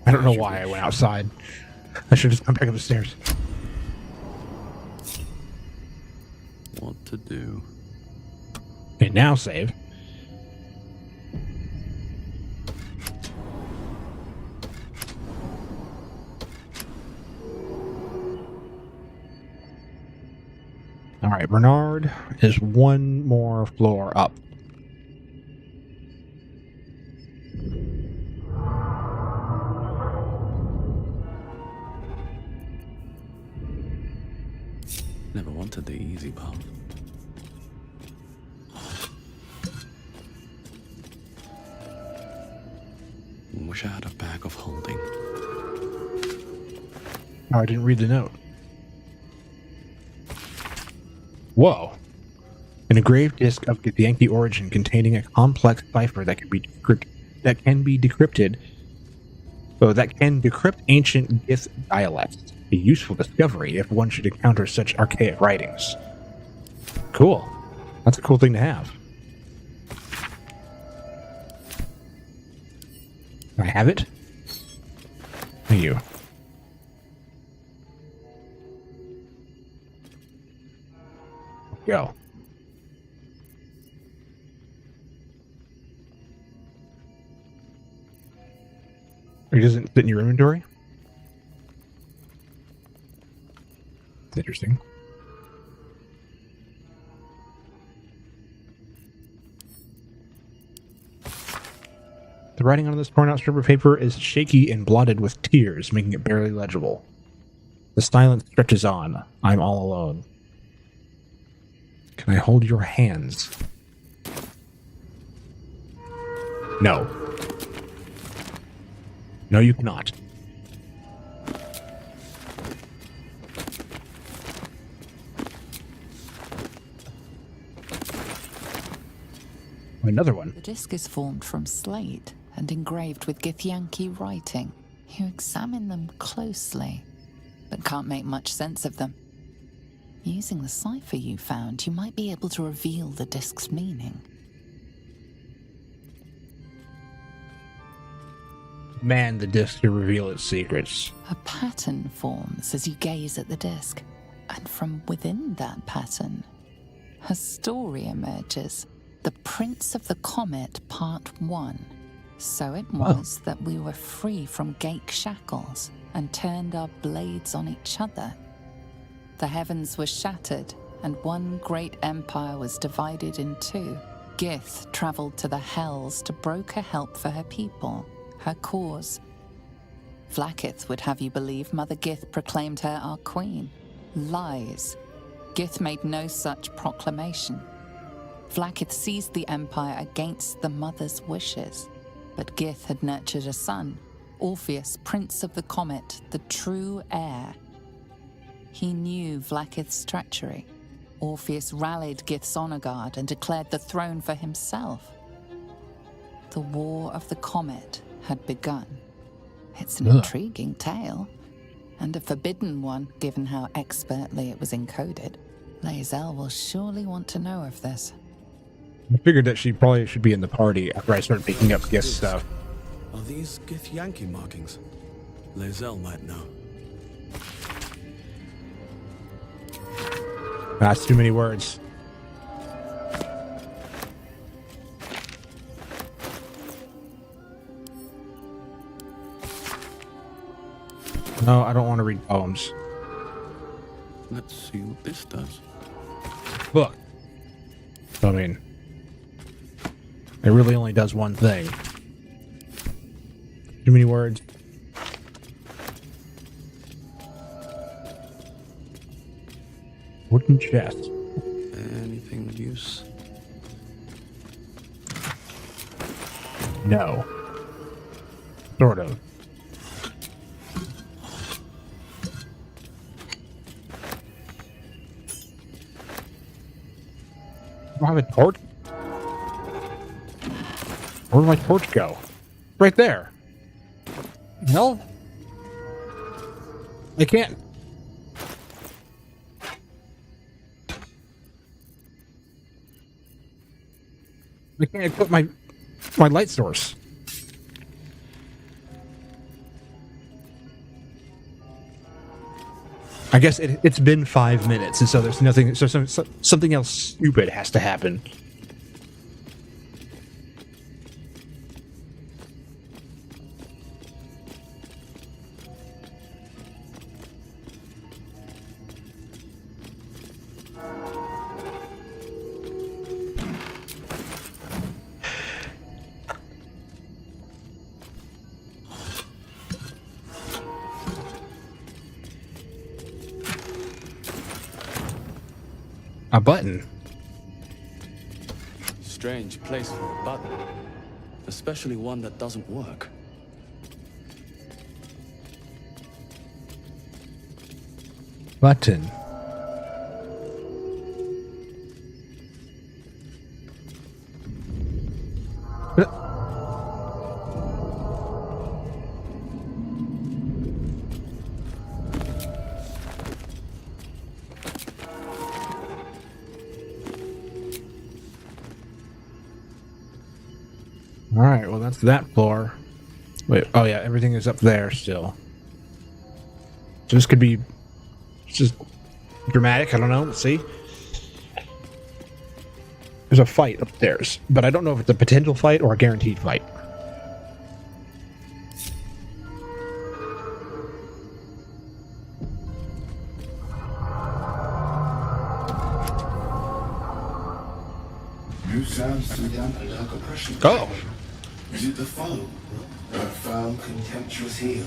I don't know why I went outside. I should just come back up the stairs. What to do? Okay, now save. All right, Bernard is one more floor up. Never wanted the easy path. Wish I had a bag of holding. Oh, I didn't read the note. Whoa. An engraved disc of Githyanki origin containing a complex cipher that can be decrypted. So that can decrypt ancient Gith dialects. A useful discovery if one should encounter such archaic writings. Cool. That's a cool thing to have. Can I have it? Thank you. Go. Or doesn't fit in your inventory? It's interesting. The writing on this torn out strip of paper is shaky and blotted with tears, making it barely legible. The silence stretches on. I'm all alone. Can I hold your hands? No. No, you cannot. Another one. The disc is formed from slate and engraved with Githyanki writing. You examine them closely, but can't make much sense of them. Using the cipher you found, you might be able to reveal the disc's meaning. Man the disc to reveal its secrets. A pattern forms as you gaze at the disc, and from within that pattern, a story emerges. The Prince of the Comet, Part 1. So it was that we were free from Gake shackles and turned our blades on each other. The heavens were shattered, and one great empire was divided in two. Gith traveled to the Hells to broker help for her people, her cause. Vlaakith would have you believe Mother Gith proclaimed her our queen. Lies. Gith made no such proclamation. Vlaakith seized the empire against the mother's wishes. But Gith had nurtured a son, Orpheus, Prince of the Comet, the true heir. He knew Vlaakith's treachery. Orpheus rallied Gith's honor guard and declared the throne for himself. The War of the Comet had begun. It's an intriguing tale, and a forbidden one, given how expertly it was encoded. Lae'zel will surely want to know of this. I figured that she probably should be in the party after I started picking up Gith stuff. Are these Gith Yankee markings? Lae'zel might know. That's too many words. No, I don't want to read poems. Let's see what this does. Book. I mean, it really only does one thing. Too many words. Wooden chest. Anything of use? No. Sort of. I don't have a torch. Where did my torch go? Right there. No. I can't. I can't equip my light source. I guess it's been 5 minutes, and so there's nothing. So something else stupid has to happen. A button. Strange place for a button. Especially one that doesn't work. Button. Alright, well that's that floor. Wait, oh yeah, everything is up there still. So this could be just dramatic, I don't know, let's see. There's a fight upstairs, but I don't know if it's a potential fight or a guaranteed fight. New sounds to dampen dark oppression. Oh! Is it the foe? A foul, contemptuous heel?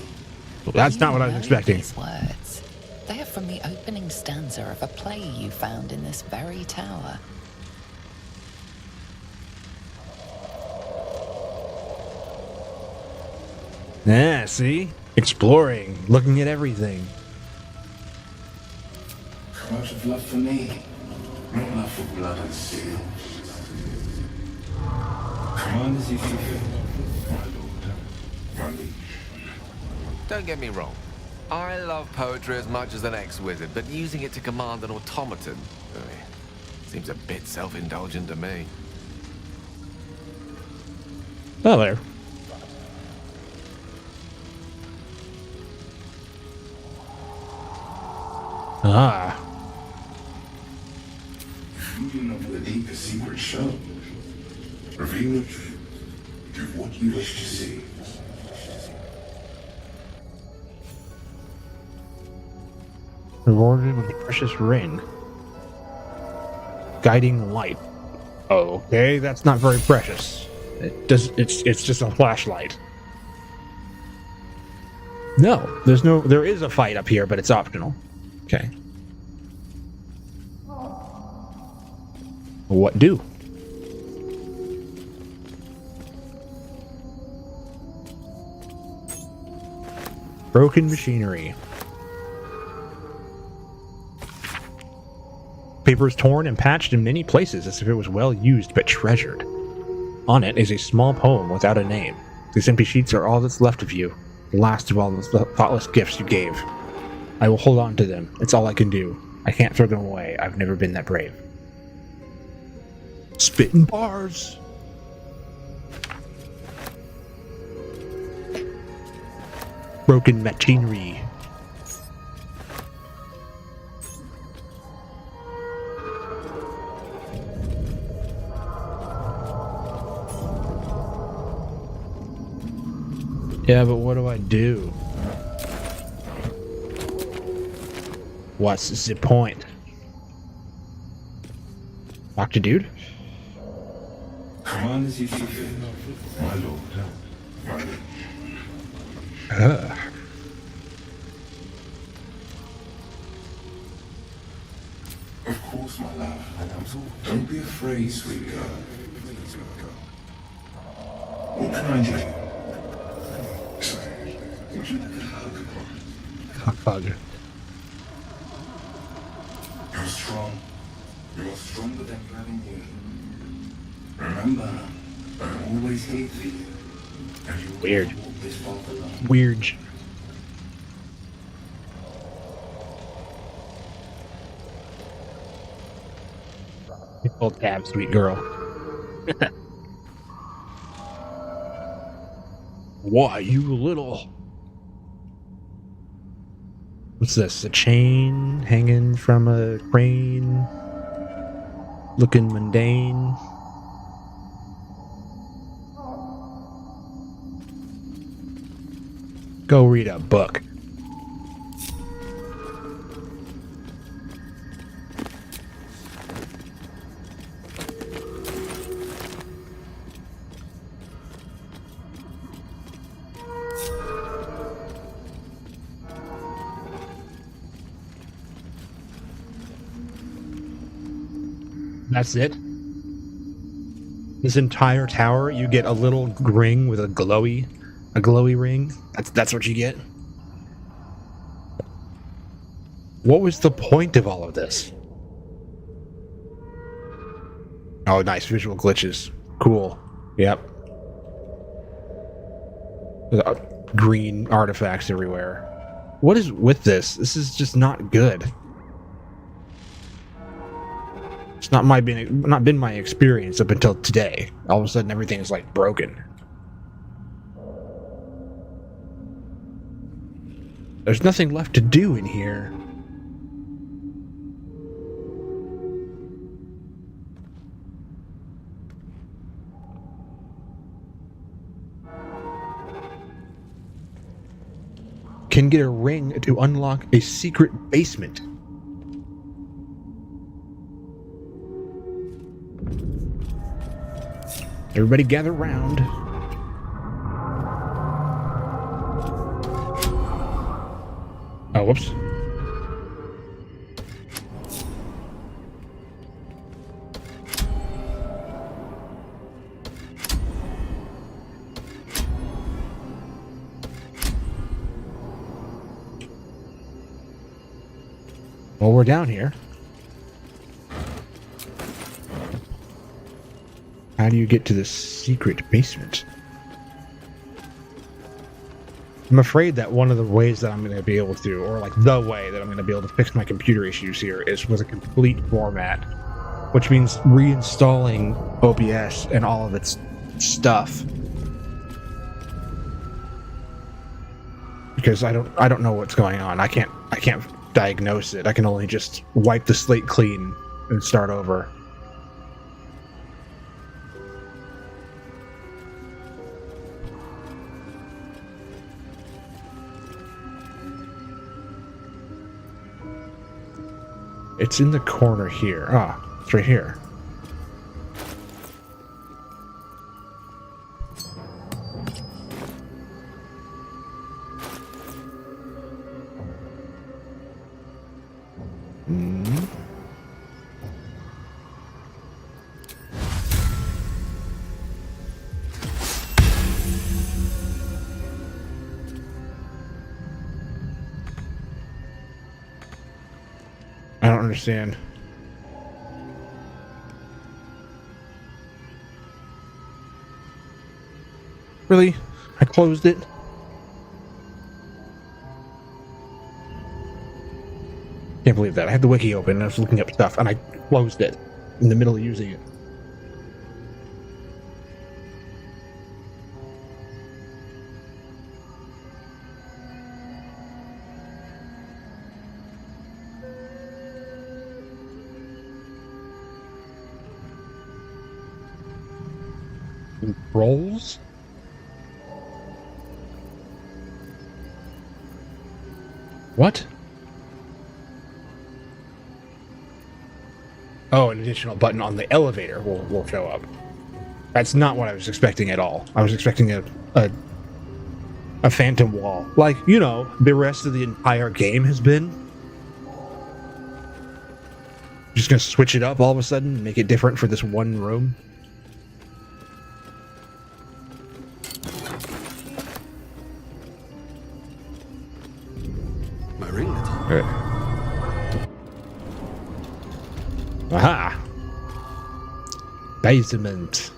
Well, that's not what I was You know expecting. These words. They are from the opening stanza of a play you found in this very tower. Yeah, see? Exploring, looking at everything. Come out of love for me, not love for blood and steel. Come on as you feel, my lord, my liege. Don't get me wrong. I love poetry as much as an ex-wizard, but using it to command an automaton seems a bit self-indulgent to me. Oh, there. Ah. You know the deepest secret show. Reveal it. Do what you wish to see. Rewarded with a precious ring. Guiding light. Okay, that's not very precious. It's just a flashlight. No, there is a fight up here, but it's optional. Okay. What do? Broken machinery. Paper is torn and patched in many places as if it was well used but treasured. On it is a small poem without a name. These empty sheets are all that's left of you, the last of all the thoughtless gifts you gave. I will hold on to them. It's all I can do. I can't throw them away. I've never been that brave. Spitting bars. Broken machinery. Yeah, but what do I do? What's the point? Dr. Dude? Command as you see fit, my lord. Of course, my love. Don't be afraid, sweet girl. What can I do? Would you like a hug? Hug. You're strong. You're stronger than you ever knew. Remember, I'm always here for you. And you Weird. won't walk this path alone. Weird. Hold tab, sweet girl. Why, you little... What's this? A chain hanging from a crane? Looking mundane? Go read a book. That's it. This entire tower, you get a little ring with a glowy ring. That's what you get. What was the point of all of this? Oh, nice visual glitches. Cool. Yep. Green artifacts everywhere. What is with this? This is just not good. It's not been my experience up until today. All of a sudden, everything is like broken. There's nothing left to do in here. Can get a ring to unlock a secret basement. Everybody gather round. Oh, whoops. Well, we're down here. How do you get to the secret basement? I'm afraid that one of the ways that I'm going to be able to, or like the way that I'm going to be able to fix my computer issues here is with a complete format, which means reinstalling OBS and all of its stuff. Because I don't know what's going on. I can't diagnose it. I can only just wipe the slate clean and start over. It's in the corner here. Ah, it's right here. I don't understand. Really? I closed it? Can't believe that. I had the wiki open and I was looking up stuff and I closed it in the middle of using it. Rolls? What? Oh, an additional button on the elevator will show up. That's not what I was expecting at all. I was expecting a phantom wall. Like, you know, the rest of the entire game has been. Just gonna switch it up all of a sudden and make it different for this one room. My ringlet. Aha! Basement.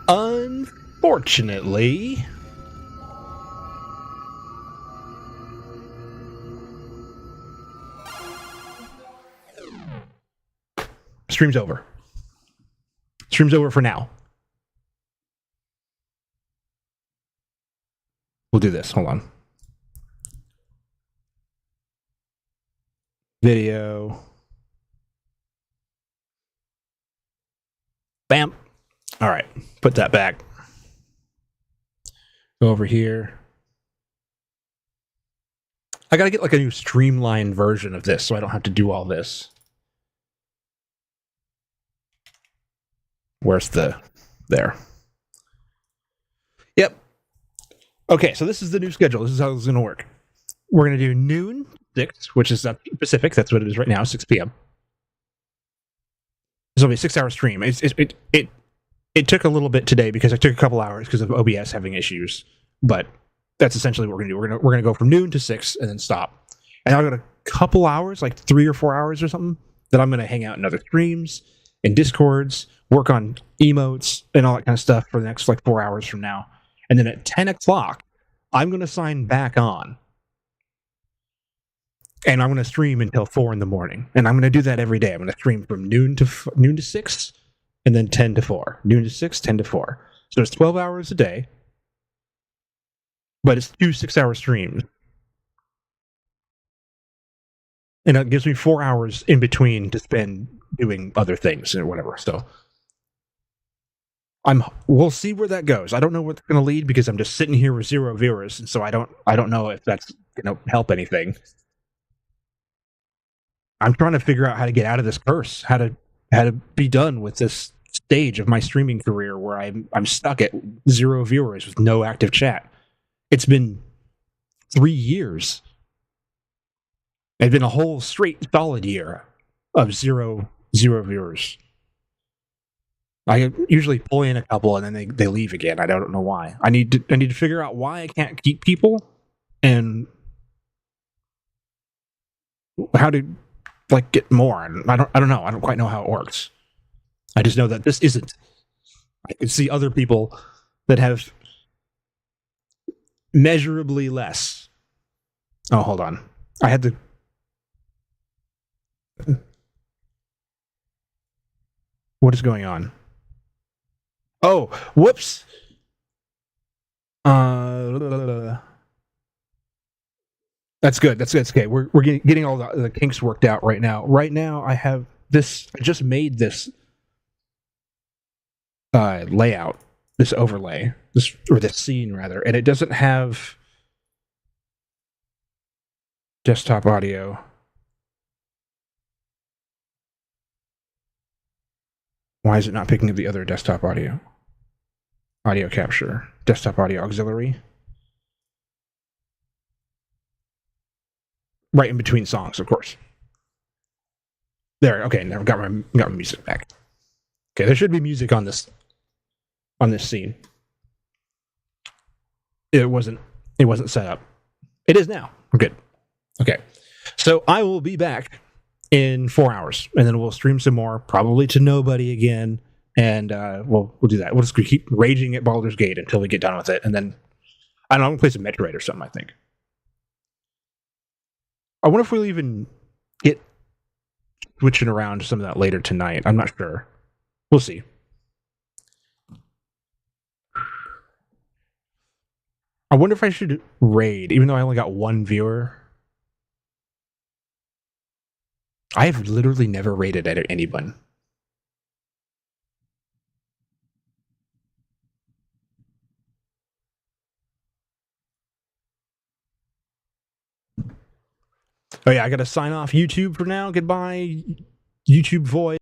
Unfortunately, stream's over. Stream's over for now. We'll do this. Hold on. Video. Bam. All right. Put that back. Go over here. I gotta get like a new streamlined version of this so I don't have to do all this. Where's the... There. Yep. Okay, so this is the new schedule. This is how it's going to work. We're going to do noon, 6, which is Pacific. That's what it is right now, 6 p.m. This will be a 6-hour stream. It took a little bit today because I took a couple hours because of OBS having issues. But that's essentially what we're going to do. We're going to go from noon to 6 and then stop. And I've got a couple hours, like 3 or 4 hours or something, that I'm going to hang out in other streams, in Discords, work on emotes and all that kind of stuff for the next like 4 hours from now. And then at 10 o'clock, I'm going to sign back on. And I'm going to stream until 4 in the morning. And I'm going to do that every day. I'm going to stream from noon to 6 and then 10 to 4. Noon to 6, 10 to 4. So it's 12 hours a day. But it's 2 6-hour streams. And it gives me 4 hours in between to spend doing other things or whatever. So we'll see where that goes. I don't know what's going to lead because I'm just sitting here with 0 viewers, and so I don't know if that's going to help anything. I'm trying to figure out how to get out of this curse, how to be done with this stage of my streaming career where I'm stuck at 0 viewers with no active chat. It's been 3 years. It's been a whole straight solid year of zero viewers. I usually pull in a couple and then they leave again. I don't know why. I need to figure out why I can't keep people and how to like get more. I don't know. I don't quite know how it works. I just know that this isn't. I can see other people that have measurably less. Oh, hold on. I had to. What is going on? Oh, whoops. That's good. That's okay. We're getting all the kinks worked out right now. Right now, I have this. I just made this layout, this overlay, this scene rather, and it doesn't have desktop audio. Why is it not picking up the other desktop audio? Audio capture. Desktop audio auxiliary. Right in between songs, of course. There, okay, now I've got my music back. Okay, there should be music on this scene. It wasn't set up. It is now. We're good. Okay. So I will be back in 4 hours, and then we'll stream some more, probably to nobody again, and we'll do that. We'll just keep raging at Baldur's Gate until we get done with it, and then I don't know, I'm gonna play some Metroid or something, I think. I wonder if we'll even get switching around to some of that later tonight. I'm not sure. We'll see. I wonder if I should raid, even though I only got one viewer. I have literally never raided at anyone. Oh yeah, I gotta sign off YouTube for now. Goodbye, YouTube voice.